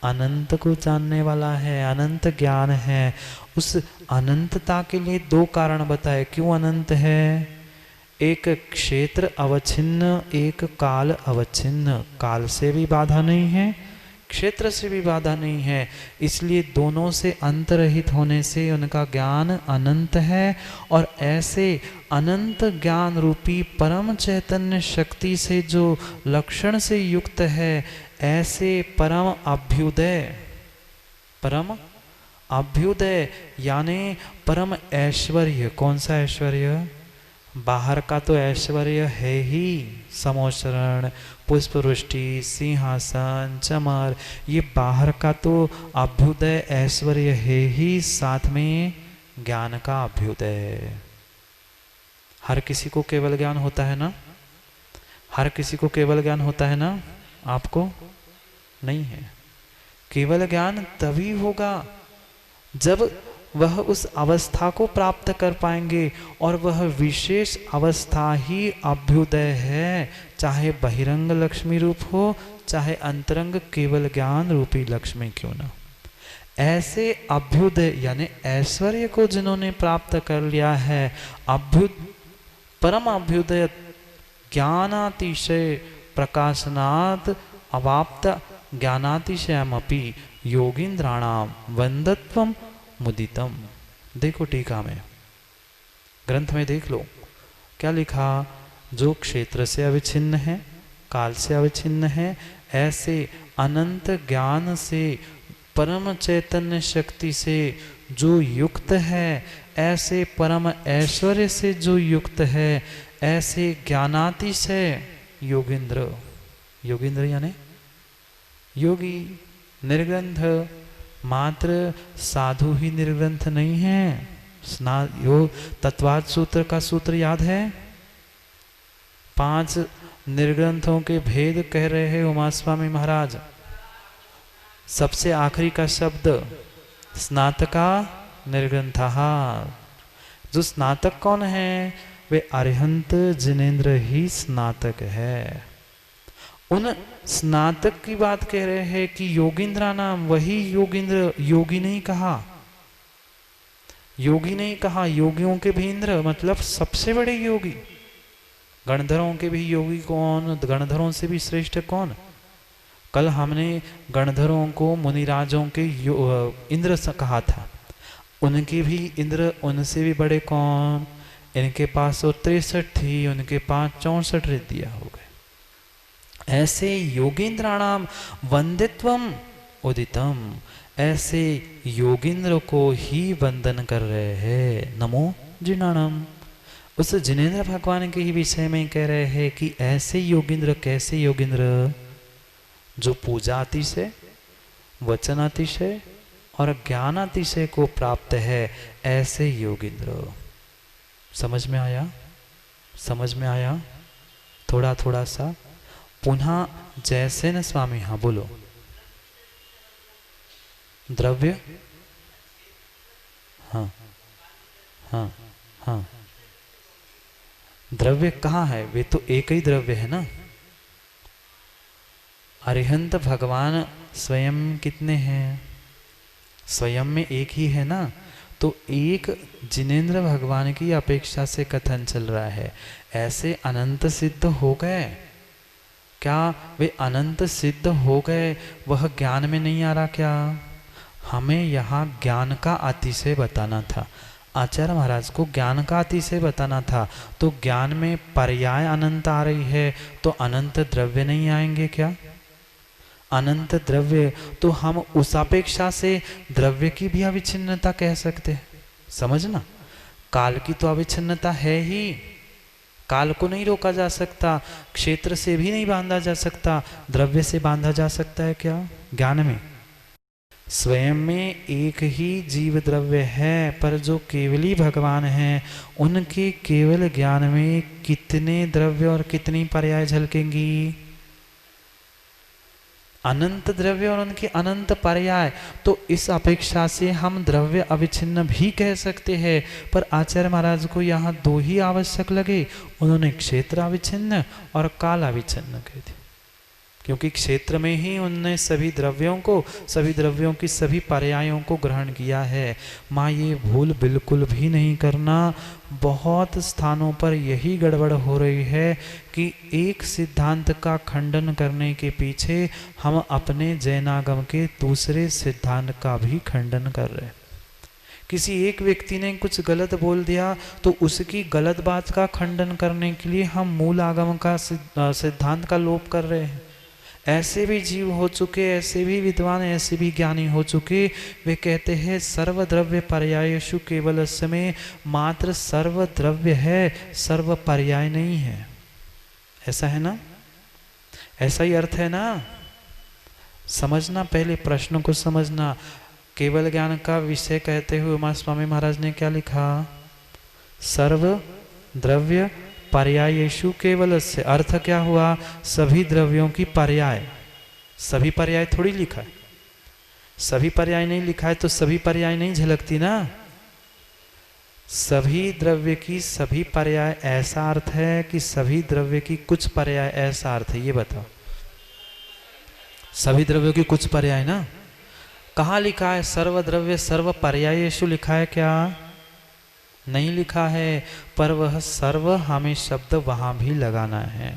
अनंत को जानने वाला है, अनंत ज्ञान है। उस अनंतता के लिए 2 कारण बताए। क्यों अनंत है? एक क्षेत्र अवच्छिन्न, एक काल अवच्छिन्न। काल से भी बाधा नहीं है, क्षेत्र से भी बाधा नहीं है, इसलिए दोनों से अंतरहित होने से उनका ज्ञान अनंत है। और ऐसे अनंत ज्ञान रूपी परम चैतन्य शक्ति से जो लक्षण से युक्त है, ऐसे परम अभ्युदय, परम अभ्युदय यानी परम ऐश्वर्य। कौन सा ऐश्वर्य? बाहर का तो ऐश्वर्य है ही, समोशरण, पुष्पवृष्टि, सिंहासन, चमर, ये बाहर का तो अभ्युदय ऐश्वर्य है ही, साथ में ज्ञान का अभ्युदय। हर किसी को केवल ज्ञान होता है ना? हर किसी को केवल ज्ञान होता है ना? आपको नहीं है। केवल ज्ञान तभी होगा जब वह उस अवस्था को प्राप्त कर पाएंगे, और वह विशेष अवस्था ही अभ्युदय है, चाहे बहिरंग लक्ष्मी रूप हो, चाहे अंतरंग केवल ज्ञान रूपी लक्ष्मी क्यों ना। ऐसे अभ्युदय यानी ऐश्वर्य को जिन्होंने प्राप्त कर लिया है, परम अभ्युदय ज्ञानातिशय प्रकाशनात् अवाप्त ज्ञानातिशयमपि योगींद्राणाम वंदत्वम मुदितम। देखो टीका में, ग्रंथ में देख लो क्या लिखा। जो क्षेत्र से अविच्छिन्न है, काल से अविच्छिन्न है, ऐसे अनंत ज्ञान से, परम चैतन्य शक्ति से जो युक्त है, ऐसे परम ऐश्वर्य से जो युक्त है, ऐसे ज्ञानातिशय योगींद्र, योगींद्र यानी योगी, निर्ग्रंथ, मात्र साधु ही निर्ग्रंथ नहीं है। यो तत्वाद सूत्र का सूत्र याद है? 5 निर्ग्रंथों के भेद कह रहे हैं उमा स्वामी महाराज। सबसे आखिरी का शब्द स्नातका निर्ग्रंथः। जो स्नातक कौन है? वे अरिहंत जिनेन्द्र ही स्नातक है। उन स्नातक की बात कह रहे हैं कि योगींद्रा नाम, वही योगींद्र, योगी नहीं कहा, योगी नहीं कहा, योगियों के भी इंद्र मतलब सबसे बड़े योगी। गणधरों के भी योगी कौन? गणधरों से भी श्रेष्ठ कौन? कल हमने गणधरों को मुनिराजों के इंद्र कहा था, उनके भी इंद्र उनसे भी बड़े कौन? इनके पास तो 63 थी, उनके पास 64 रिद्धियां हो गए। ऐसे योगींद्राणाम वंदित्वम उदितम, ऐसे योगींद्र को ही वंदन कर रहे हैं। नमो जिनाणम, उस जिनेन्द्र भगवान के ही विषय में कह रहे हैं कि ऐसे योगींद्र, कैसे योगींद्र? जो पूजा अतिशय, वचन अतिशय और ज्ञान अतिशय को प्राप्त है, ऐसे योगींद्र। समझ में आया? समझ में आया? थोड़ा थोड़ा सा पुनः जैसे न स्वामी। हाँ बोलो। द्रव्य, हाँ हाँ हाँ, द्रव्य कहाँ है? वे तो एक ही द्रव्य है ना। अरिहंत भगवान स्वयं कितने हैं? स्वयं में एक ही है ना। तो एक जिनेन्द्र भगवान की अपेक्षा से कथन चल रहा है। ऐसे अनंत सिद्ध हो गए क्या? वे अनंत सिद्ध हो गए, वह ज्ञान में नहीं आ रहा क्या? हमें यहाँ ज्ञान का अतिशय बताना था, आचार्य महाराज को ज्ञान का अतिशय बताना था। तो ज्ञान में पर्याय अनंत आ रही है, तो अनंत द्रव्य नहीं आएंगे क्या? अनंत द्रव्य, तो हम उस अपेक्षा से द्रव्य की भी अविच्छिन्नता कह सकते हैं। समझना, काल की तो अविच्छिन्नता है ही, काल को नहीं रोका जा सकता, क्षेत्र से भी नहीं बांधा जा सकता, द्रव्य से बांधा जा सकता है क्या? ज्ञान में स्वयं में एक ही जीव द्रव्य है, पर जो केवली भगवान हैं उनके केवल ज्ञान में कितने द्रव्य और कितनी पर्याय झलकेंगी? अनंत द्रव्य और उनके अनंत पर्याय। तो इस अपेक्षा से हम द्रव्य अविच्छिन्न भी कह सकते हैं, पर आचार्य महाराज को यहाँ 2 ही आवश्यक लगे। उन्होंने क्षेत्र अविच्छिन्न और काल अविच्छिन्न कह दिया, क्योंकि क्षेत्र में ही उनने सभी द्रव्यों को, सभी द्रव्यों की सभी पर्यायों को ग्रहण किया है। माँ ये भूल बिल्कुल भी नहीं करना। बहुत स्थानों पर यही गड़बड़ हो रही है कि एक सिद्धांत का खंडन करने के पीछे हम अपने जैनागम के दूसरे सिद्धांत का भी खंडन कर रहे हैं। किसी एक व्यक्ति ने कुछ गलत बोल दिया तो उसकी गलत बात का खंडन करने के लिए हम मूल आगम का सिद्धांत का लोप कर रहे हैं। ऐसे भी जीव हो चुके, ऐसे भी विद्वान, ऐसे भी ज्ञानी हो चुके, वे कहते हैं सर्वद्रव्य पर्यायेषु केवलस्य में मात्र सर्वद्रव्य है, सर्व पर्याय नहीं है। ऐसा है ना? ऐसा ही अर्थ है ना? समझना, पहले प्रश्न को समझना। केवल ज्ञान का विषय कहते हुए उमा स्वामी महाराज ने क्या लिखा? सर्व द्रव्य पर्यायेषु केवलस्य। अर्थ क्या हुआ? सभी द्रव्यों की पर्याय। सभी पर्याय थोड़ी लिखा है, सभी पर्याय नहीं लिखा है तो सभी पर्याय नहीं झलकती ना। सभी द्रव्य की सभी पर्याय ऐसा अर्थ है कि सभी द्रव्य की कुछ पर्याय ऐसा अर्थ है? ये बताओ। सभी द्रव्यों की कुछ पर्याय ना। कहाँ लिखा है? सर्वद्रव्य सर्व पर्यायेषु लिखा है क्या? नहीं लिखा है, पर वह सर्व हमें शब्द वहां भी लगाना है।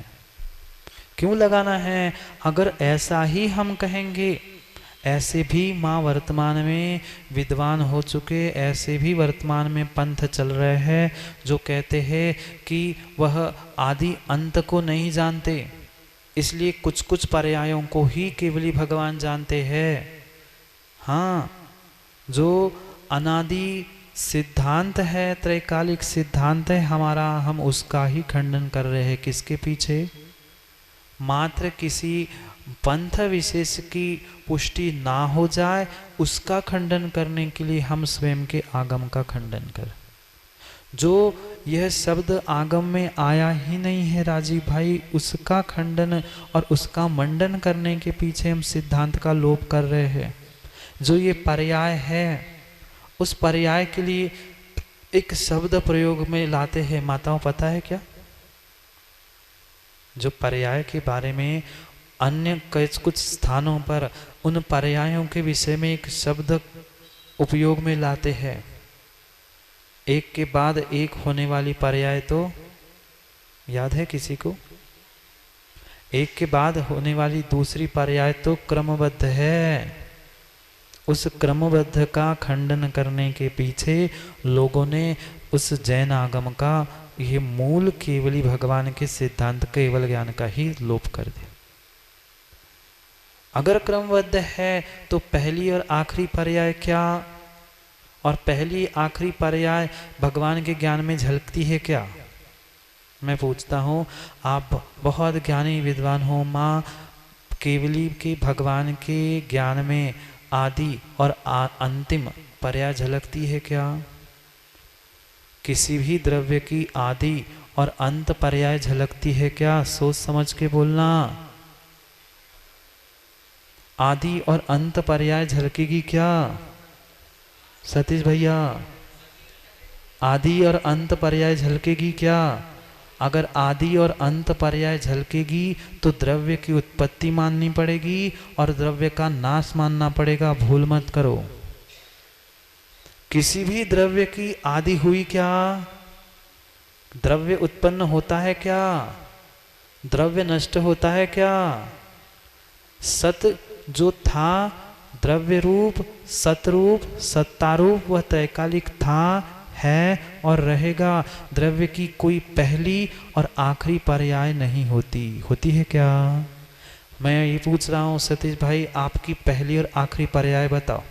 क्यों लगाना है? अगर ऐसा ही हम कहेंगे, ऐसे भी माँ वर्तमान में विद्वान हो चुके, ऐसे भी वर्तमान में पंथ चल रहे हैं जो कहते हैं कि वह आदि अंत को नहीं जानते, इसलिए कुछ कुछ पर्यायों को ही केवली भगवान जानते हैं। हाँ, जो अनादि सिद्धांत है, त्रैकालिक सिद्धांत है हमारा, हम उसका ही खंडन कर रहे हैं। किसके पीछे? मात्र किसी पंथ विशेष की पुष्टि ना हो जाए उसका खंडन करने के लिए हम स्वयं के आगम का खंडन करें। जो यह शब्द आगम में आया ही नहीं है राजीव भाई, उसका खंडन और उसका मंडन करने के पीछे हम सिद्धांत का लोप कर रहे हैं। जो ये पर्याय है उस पर्याय के लिए एक शब्द प्रयोग में लाते हैं। माताओं पता है क्या? जो पर्याय के बारे में अन्य कुछ स्थानों पर उन पर्यायों के विषय में एक शब्द उपयोग में लाते हैं। एक के बाद एक होने वाली पर्याय तो याद है किसी को? एक के बाद होने वाली दूसरी पर्याय तो क्रमबद्ध है। उस क्रमबद्ध का खंडन करने के पीछे लोगों ने उस जैन आगम का ये मूल केवली भगवान के सिद्धांत केवल ज्ञान का ही लोप कर दिया। अगर क्रमबद्ध है तो पहली और आखिरी पर्याय क्या, और पहली आखिरी पर्याय भगवान के ज्ञान में झलकती है क्या? मैं पूछता हूँ, आप बहुत ज्ञानी विद्वान हो, माँ केवली के भगवान के ज्ञान में आदि और अंतिम पर्याय झलकती है क्या? किसी भी द्रव्य की आदि और अंत पर्याय झलकती है क्या? सोच समझ के बोलना। आदि और अंत पर्याय झलकेगी क्या सतीश भैया? आदि और अंत पर्याय झलकेगी क्या? अगर आदि और अंत पर्याय झलकेगी तो द्रव्य की उत्पत्ति माननी पड़ेगी और द्रव्य का नाश मानना पड़ेगा। भूल मत करो। किसी भी द्रव्य की आदि हुई क्या? द्रव्य उत्पन्न होता है क्या? द्रव्य नष्ट होता है क्या? सत जो था द्रव्य रूप, सतरूप, सत्तारूप, वह त्रैकालिक था, है और रहेगा। द्रव्य की कोई पहली और आखिरी पर्याय नहीं होती। होती है क्या? मैं ये पूछ रहा हूं सतीश भाई, आपकी पहली और आखिरी पर्याय बताओ।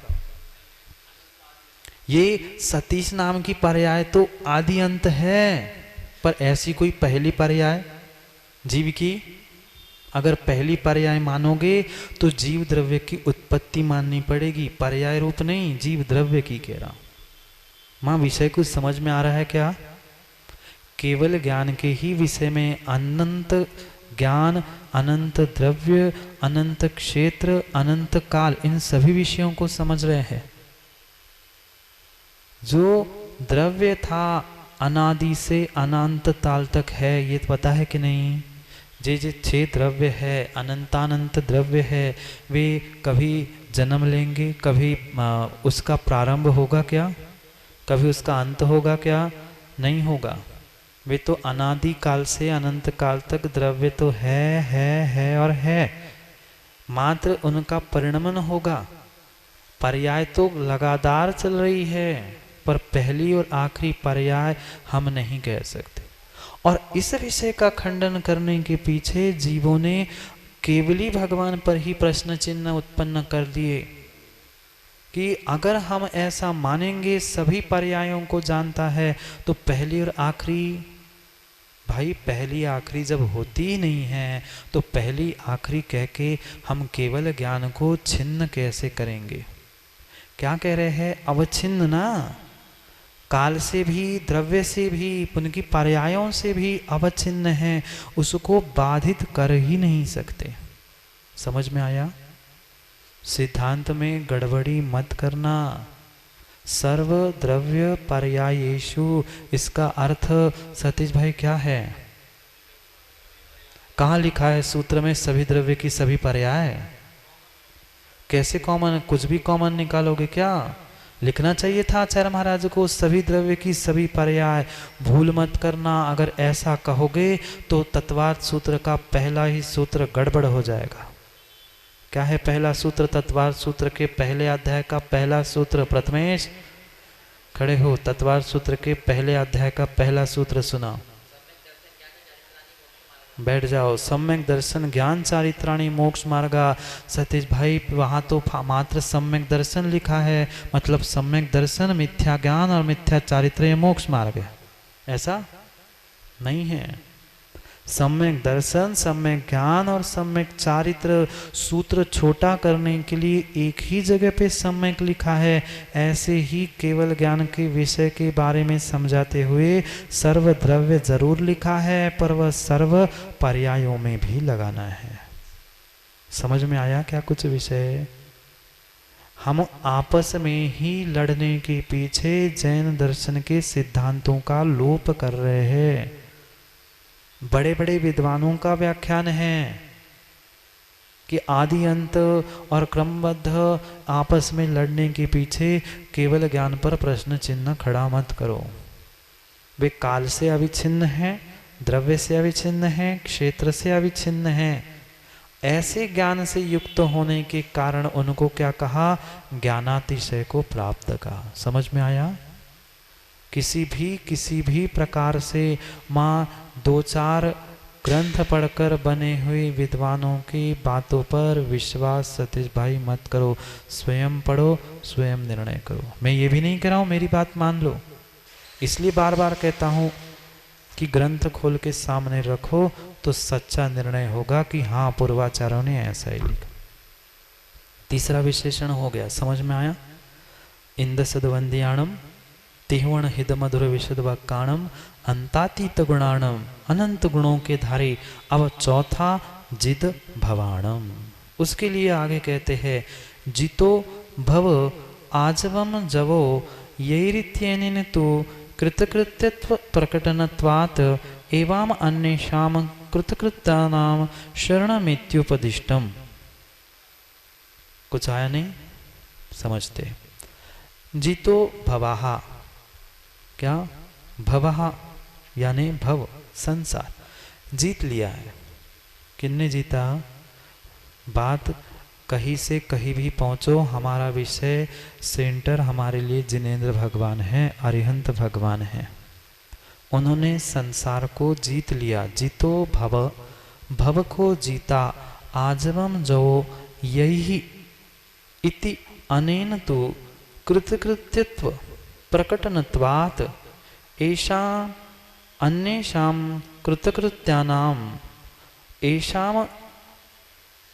ये सतीश नाम की पर्याय तो आदि अंत है, पर ऐसी कोई पहली पर्याय जीव की? अगर पहली पर्याय मानोगे तो जीव द्रव्य की उत्पत्ति माननी पड़ेगी, पर्याय रूप नहीं, जीव द्रव्य की कह रहा हूं। मां विषय कुछ समझ में आ रहा है क्या? केवल ज्ञान के ही विषय में अनंत ज्ञान, अनंत द्रव्य, अनंत क्षेत्र, अनंत काल, इन सभी विषयों को समझ रहे हैं। जो द्रव्य था अनादि से अनंत काल तक है, ये पता है कि नहीं? जे 6 द्रव्य है, अनंतानंत द्रव्य है, वे कभी जन्म लेंगे, कभी उसका प्रारंभ होगा क्या? कभी उसका अंत होगा क्या? नहीं होगा। वे तो अनादि काल से अनंत काल तक द्रव्य तो है और है, मात्र उनका परिणमन होगा। पर्याय तो लगातार चल रही है, पर पहली और आखिरी पर्याय हम नहीं कह सकते। और इस विषय का खंडन करने के पीछे जीवों ने केवली भगवान पर ही प्रश्न चिन्ह उत्पन्न कर दिए कि अगर हम ऐसा मानेंगे सभी पर्यायों को जानता है तो पहली और आखिरी, भाई पहली आखिरी जब होती ही नहीं है तो पहली आखिरी कह के हम केवल ज्ञान को छिन्न कैसे करेंगे? क्या कह रहे हैं? अवच्छिन्न ना, काल से भी, द्रव्य से भी, उनकी पर्यायों से भी अवच्छिन्न है, उसको बाधित कर ही नहीं सकते। समझ में आया? सिद्धांत में गड़बड़ी मत करना। सर्व द्रव्य पर्यायेषु, इसका अर्थ सतीश भाई क्या है? कहाँ लिखा है सूत्र में सभी द्रव्य की सभी पर्याय? कैसे कॉमन? कुछ भी कॉमन निकालोगे क्या? लिखना चाहिए था आचार्य महाराज को सभी द्रव्य की सभी पर्याय। भूल मत करना, अगर ऐसा कहोगे तो तत्वार्थ सूत्र का पहला ही सूत्र गड़बड़ हो जाएगा। क्या है पहला सूत्र तत्वार्थ सूत्र के पहले अध्याय का? पहला सूत्र, प्रथमेश खड़े हो, तत्वार्थ सूत्र के पहले अध्याय का पहला सूत्र सुना। बैठ जाओ। सम्यक दर्शन ज्ञान चारित्राणी मोक्ष मार्गा। सतीश भाई वहां तो मात्र सम्यक दर्शन लिखा है, मतलब सम्यक दर्शन मिथ्या ज्ञान और मिथ्या चारित्र मोक्ष मार्ग है, ऐसा नहीं है। सम्यक दर्शन, सम्यक ज्ञान और सम्यक चारित्र सूत्र छोटा करने के लिए एक ही जगह पे सम्यक लिखा है। ऐसे ही केवल ज्ञान के विषय के बारे में समझाते हुए सर्व द्रव्य जरूर लिखा है, पर वह सर्व पर्यायों में भी लगाना है। समझ में आया क्या कुछ विषय? हम आपस में ही लड़ने के पीछे जैन दर्शन के सिद्धांतों का लोप कर रहे हैं। बड़े बड़े विद्वानों का व्याख्यान है कि आदि अंत और क्रमबद्ध आपस में लड़ने के पीछे केवल ज्ञान पर प्रश्न चिन्ह खड़ा मत करो। वे काल से अविच्छिन्न हैं, द्रव्य से अविच्छिन्न हैं, क्षेत्र से अविच्छिन्न हैं। ऐसे ज्ञान से युक्त होने के कारण उनको क्या कहा? ज्ञानातिशय को प्राप्त कहा। समझ में आया? किसी भी प्रकार से माँ दो चार ग्रंथ पढ़कर बने हुए विद्वानों की बातों पर विश्वास सतीश भाई मत करो। स्वयं पढ़ो, स्वयं निर्णय करो। मैं ये भी नहीं कह रहा हूँ मेरी बात मान लो, इसलिए बार बार कहता हूँ कि ग्रंथ खोल के सामने रखो तो सच्चा निर्णय होगा कि हाँ पूर्वाचार्यों ने ऐसा ही लिखा। तीसरा विशेषण हो गया, समझ में आया? इंद सदवंदियाणम तिहवण हिद मधुर विशद वाक्याणम अंतातीत गुणाणम, अनंत गुणों के धारी। अब चौथा जिद भवाणम, उसके लिए आगे कहते हैं जितो भव आजवम जवो यैरित्यनेन तो कृतकृत्यत्व प्रकटनत्वात् एवं अन्येषां कृतकृत्यानां शरणमित्युपदिष्टम्। कुछ आया नहीं? समझते। जितो भवाहा, क्या? भवाहा यानी भव, संसार जीत लिया है। किन्ने जीता? बात कहीं से कहीं भी पहुंचो, हमारा विषय सेंटर हमारे लिए जिनेंद्र भगवान हैं, अरिहंत भगवान हैं। उन्होंने संसार को जीत लिया। जितो भव, भव को जीता। आजवम जो यही इति अनेन तो कृतकृत्यत्व प्रकटनत्वात् एषां अन्येषां कृतकृत्यानां एषां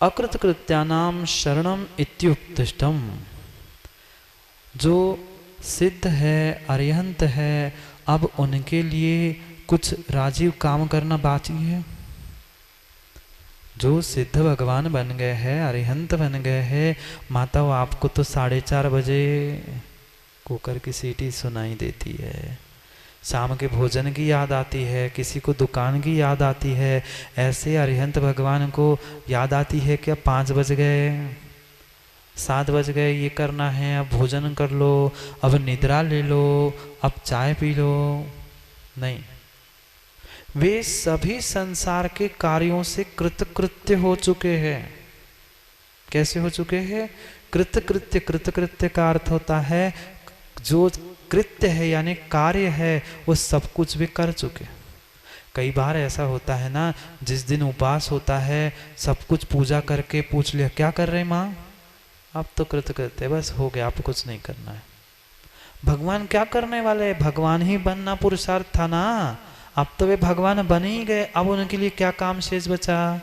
अकृतकृत्यानां शरणम इत्युपदिष्टम्। जो सिद्ध है, अरिहंत है, अब उनके लिए कुछ राजीव काम करना बाकी है। जो सिद्ध भगवान बन गए हैं, अरिहंत बन गए हैं, माता वो आपको तो 4:30 बजे कुकर की सीटी सुनाई देती है, शाम के भोजन की याद आती है, किसी को दुकान की याद आती है। ऐसे अरिहंत भगवान को याद आती है कि अब 5 बज गए, 7 बज गए, ये करना है, अब भोजन कर लो, अब निद्रा ले लो, अब चाय पी लो। नहीं, वे सभी संसार के कार्यों से कृतकृत्य हो चुके हैं। कैसे हो चुके हैं? कृतकृत्य। कृतकृत्य का अर्थ होता है जो कृत्य है यानी कार्य है, वो सब कुछ भी कर चुके। कई बार ऐसा होता है ना, जिस दिन उपवास होता है सब कुछ पूजा करके पूछ लिया क्या कर रहे माँ, अब तो कृतकृत्य, बस हो गया, आपको कुछ नहीं करना है। भगवान क्या करने वाले? भगवान ही बनना पुरुषार्थ था ना, अब तो वे भगवान बन ही गए, अब उनके लिए क्या काम शेष बचा?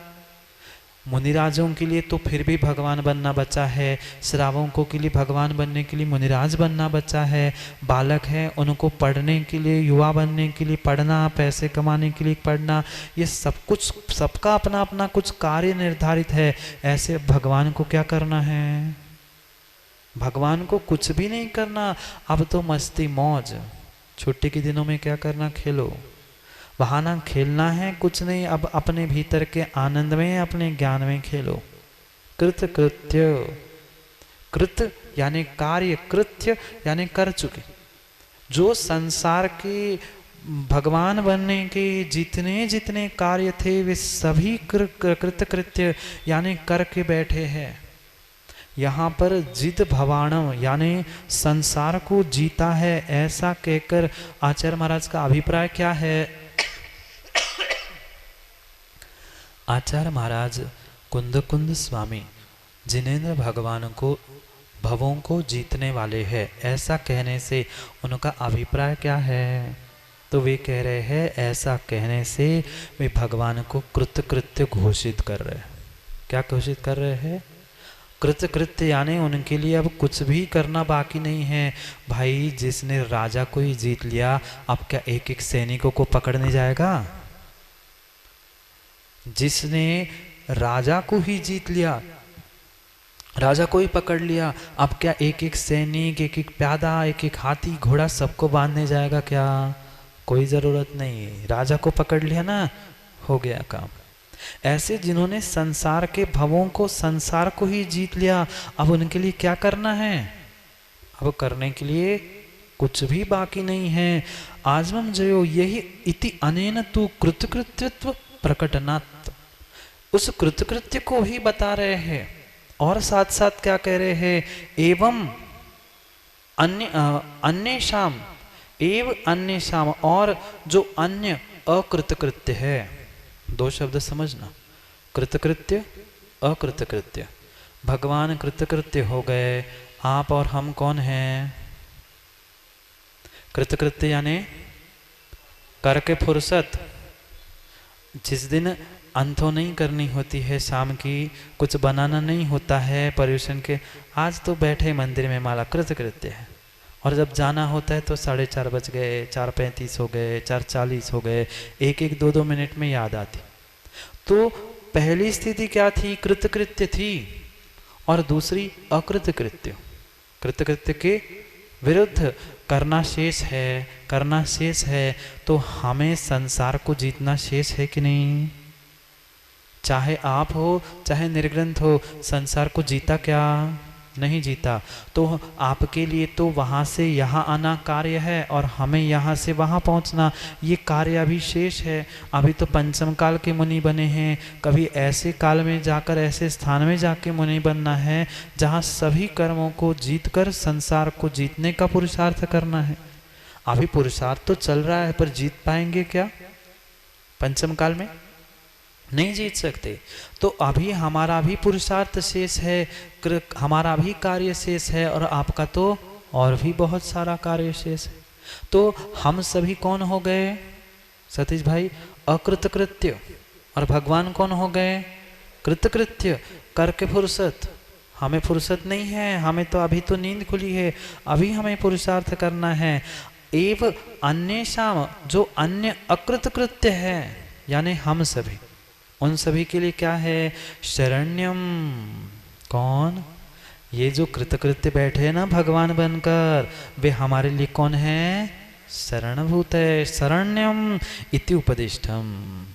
मुनिराजों के लिए तो फिर भी भगवान बनना बचा है, श्रावकों के लिए भगवान बनने के लिए मुनिराज बनना बचा है, बालक हैं उनको पढ़ने के लिए, युवा बनने के लिए पढ़ना, पैसे कमाने के लिए पढ़ना, ये सब कुछ, सबका अपना अपना कुछ कार्य निर्धारित है। ऐसे भगवान को क्या करना है? भगवान को कुछ भी नहीं करना। अब तो मस्ती मौज, छुट्टी के दिनों में क्या करना? खेलो। बहाना खेलना है, कुछ नहीं, अब अपने भीतर के आनंद में, अपने ज्ञान में खेलो। कृत कृत्य, कृत यानी कार्य, कृत्य यानी कर चुके। जो संसार के भगवान बनने के जितने जितने कार्य थे वे सभी कृत कृत्य यानी करके बैठे हैं। यहाँ पर जिद भवाणम यानी संसार को जीता है, ऐसा कहकर आचार्य महाराज का अभिप्राय क्या है? आचार्य महाराज कुंद स्वामी जिनेंद्र भगवान को भवों को जीतने वाले हैं, ऐसा कहने से उनका अभिप्राय क्या है? तो वे कह रहे हैं ऐसा कहने से वे भगवान को कृतकृत्य घोषित कर रहे हैं। क्या घोषित कर रहे हैं? कृतकृत्य, यानी उनके लिए अब कुछ भी करना बाकी नहीं है। भाई जिसने राजा को ही जीत लिया, अब क्या एक एक सैनिकों को पकड़ने जाएगा? जिसने राजा को ही जीत लिया, राजा को ही पकड़ लिया, अब क्या एक एक सैनिक, एक एक प्यादा, एक एक हाथी घोड़ा सबको बांधने जाएगा? क्या कोई जरूरत नहीं है। राजा को पकड़ लिया ना, हो गया काम। ऐसे जिन्होंने संसार के भवों को, संसार को ही जीत लिया, अब उनके लिए क्या करना है? अब करने के लिए कुछ भी बाकी नहीं है। आजमम जयो यही इति अनेन तु कृतकृत्यत्व प्रकटनात्, उस कृतकृत्य को ही बता रहे हैं। और साथ साथ क्या कह रहे हैं? एवं अन्य शाम, एव अन्य शाम, और जो अन्य अकृतकृत्य है। दो शब्द समझना, कृतकृत्य अकृतकृत्य। भगवान कृतकृत्य हो गए, आप और हम कौन हैं? कृतकृत्य यानी करके फुर्सत। जिस दिन अंथो नहीं करनी होती है, शाम की कुछ बनाना नहीं होता है पर्यूषण के, आज तो बैठे मंदिर में माला, कृतकृत्य है। और जब जाना होता है तो 4:30 बज गए, 4:35 हो गए, 4:40 हो गए, एक एक 2-2 मिनट में याद आती। तो पहली स्थिति क्या थी? कृतकृत्य थी, और दूसरी अकृतकृत्य। कृतकृत्य के विरुद्ध करना शेष है, करना शेष है। तो हमें संसार को जीतना शेष है कि नहीं? चाहे आप हो चाहे निर्ग्रंथ हो, संसार को जीता क्या? नहीं जीता। तो आपके लिए तो वहाँ से यहाँ आना कार्य है, और हमें यहाँ से वहाँ पहुँचना, ये कार्य अभी शेष है। अभी तो पंचम काल के मुनि बने हैं, कभी ऐसे काल में जाकर, ऐसे स्थान में जाके मुनि बनना है जहाँ सभी कर्मों को जीतकर संसार को जीतने का पुरुषार्थ करना है। अभी पुरुषार्थ तो चल रहा है, पर जीत पाएंगे क्या पंचम काल में? नहीं जीत सकते। तो अभी हमारा भी पुरुषार्थ शेष है, हमारा भी कार्य शेष है, और आपका तो और भी बहुत सारा कार्य शेष है। तो हम सभी कौन हो गए सतीश भाई? अकृतकृत्य। और भगवान कौन हो गए? कृतकृत्य। करके फुर्सत। हमें फुर्सत नहीं है, हमें तो अभी तो नींद खुली है, अभी हमें पुरुषार्थ करना है। एव अन्य शाम, जो अन्य अकृतकृत्य है, यानी हम सभी, उन सभी के लिए क्या है? शरण्यम। कौन? ये जो कृतकृत्य बैठे हैं ना भगवान बनकर, वे हमारे लिए कौन है? शरणभूत है। शरण्यम इति उपदिष्टम।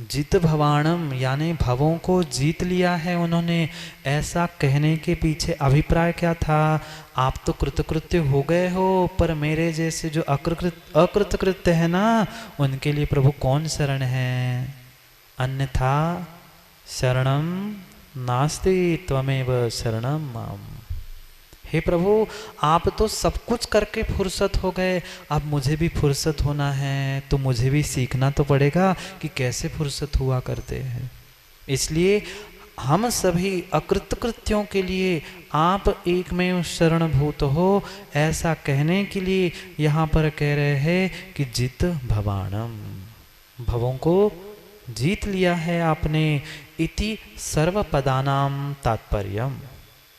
जित भवाणम, यानी भवों को जीत लिया है उन्होंने। ऐसा कहने के पीछे अभिप्राय क्या था? आप तो कृतकृत्य हो गए हो, पर मेरे जैसे जो अकृतकृत्य है ना, उनके लिए प्रभु कौन शरण है? अन्यथा शरणम नास्ति त्वमेव शरणम माम। हे प्रभु, आप तो सब कुछ करके फुर्सत हो गए, अब मुझे भी फुर्सत होना है, तो मुझे भी सीखना तो पड़ेगा कि कैसे फुर्सत हुआ करते हैं। इसलिए हम सभी अकृतकृत्यों के लिए आप एक में शरणभूत हो, ऐसा कहने के लिए यहाँ पर कह रहे हैं कि जित भवाणम, भवों को जीत लिया है आपने। इति सर्व पदानाम तात्पर्यम,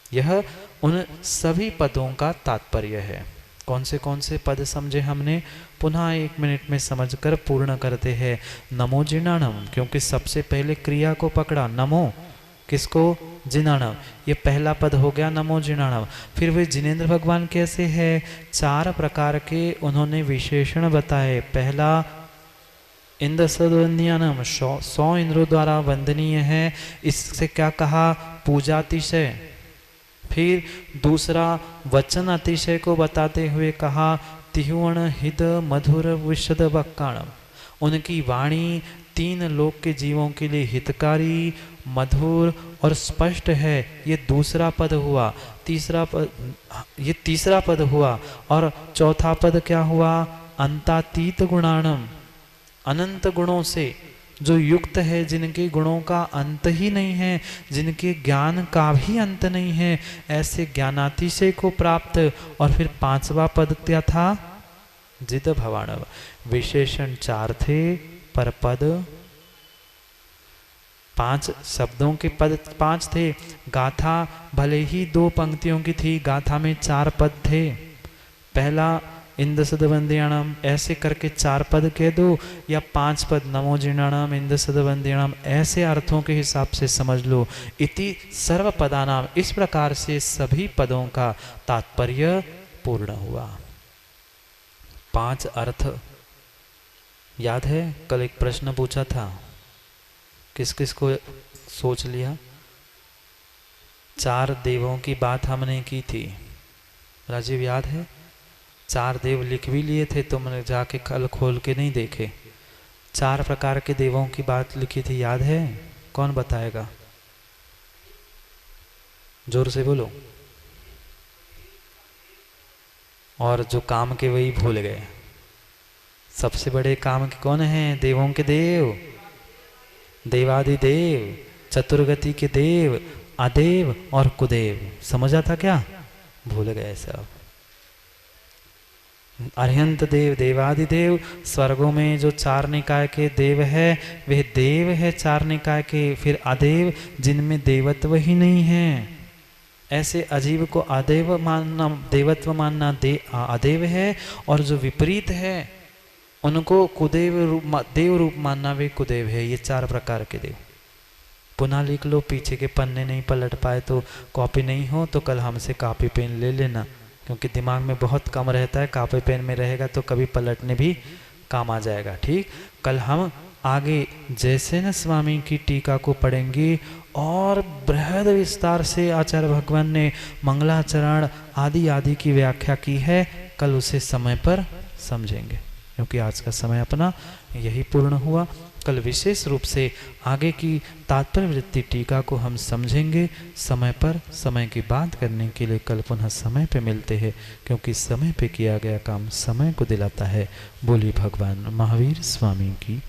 यह उन सभी पदों का तात्पर्य है। कौन से पद समझे हमने? पुनः 1 मिनट में समझकर पूर्ण करते हैं। नमो जिनाणम, क्योंकि सबसे पहले क्रिया को पकड़ा। नमो किसको? जिनाणम। ये पहला पद हो गया नमो जिनाणम। फिर वे जिनेन्द्र भगवान कैसे है? 4 प्रकार के उन्होंने विशेषण बताए। पहला इंद्र सदवंदियानम, 100 इंद्रों द्वारा वंदनीय है। इससे क्या कहा? पूजा अतिशय। फिर दूसरा वचन अतिशय को बताते हुए कहा तिहुवण हित मधुर विशद वक्काणम, उनकी वाणी 3 लोक के जीवों के लिए हितकारी, मधुर और स्पष्ट है। ये दूसरा पद हुआ। ये तीसरा पद हुआ। और चौथा पद क्या हुआ? अंतातीत गुणाणम, अनंत गुणों से जो युक्त है, जिनके गुणों का अंत ही नहीं है, जिनके ज्ञान का भी अंत नहीं है, ऐसे ज्ञानातिशय को प्राप्त। और फिर 5वां पद क्या था? जिद भवानव। विशेषण 4 थे पर पद 5, शब्दों के पद 5 थे। गाथा भले ही 2 पंक्तियों की थी, गाथा में 4 पद थे। पहला इंद सदवंदियाणाम ऐसे करके 4 पद कह दो, या 5 पद नमो जिणाणाम इंद सदवंदियाणाम ऐसे अर्थों के हिसाब से समझ लो। इति सर्व पदानाम, इस प्रकार से सभी पदों का तात्पर्य पूर्ण हुआ। 5 अर्थ याद है? कल एक प्रश्न पूछा था, किस किस को सोच लिया? 4 देवों की बात हमने की थी, राजीव याद है? 4 देव लिख भी लिए थे, तुमने जाके कल खोल के नहीं देखे। 4 प्रकार के देवों की बात लिखी थी, याद है? कौन बताएगा? जोर से बोलो। और जो काम के वही भूल गए। सबसे बड़े काम के कौन हैं? देवों के देव, देवादिदेव, चतुर्गति के देव, अदेव और कुदेव। समझा था क्या? भूल गए सब। अरिहंत देव, देवादिदेव, स्वर्गों में जो 4 निकाय के देव है वे देव है 4 निकाय के। फिर अदेव जिनमें देवत्व ही नहीं है, ऐसे अजीव को अदेव मानना, देवत्व मानना अदेव है। और जो विपरीत है उनको कुदेव रूप, देव रूप मानना वे कुदेव है। ये 4 प्रकार के देव। पुनः लिख लो, पीछे के पन्ने नहीं पलट पाए तो कॉपी नहीं हो तो कल हमसे कॉपी पेन ले लेना, क्योंकि दिमाग में बहुत कम रहता है। कॉपी पेन में रहेगा तो कभी पलटने भी काम आ जाएगा। ठीक, कल हम आगे जैसे न स्वामी की टीका को पढ़ेंगे और बृहद विस्तार से आचार्य भगवान ने मंगलाचरण आदि आदि की व्याख्या की है। कल उसे समय पर समझेंगे, क्योंकि आज का समय अपना यही पूर्ण हुआ। कल विशेष रूप से आगे की तात्पर्य वृत्ति टीका को हम समझेंगे समय पर। समय की बात करने के लिए कल पुनः समय पे मिलते हैं, क्योंकि समय पे किया गया काम समय को दिलाता है। बोलिए भगवान महावीर स्वामी की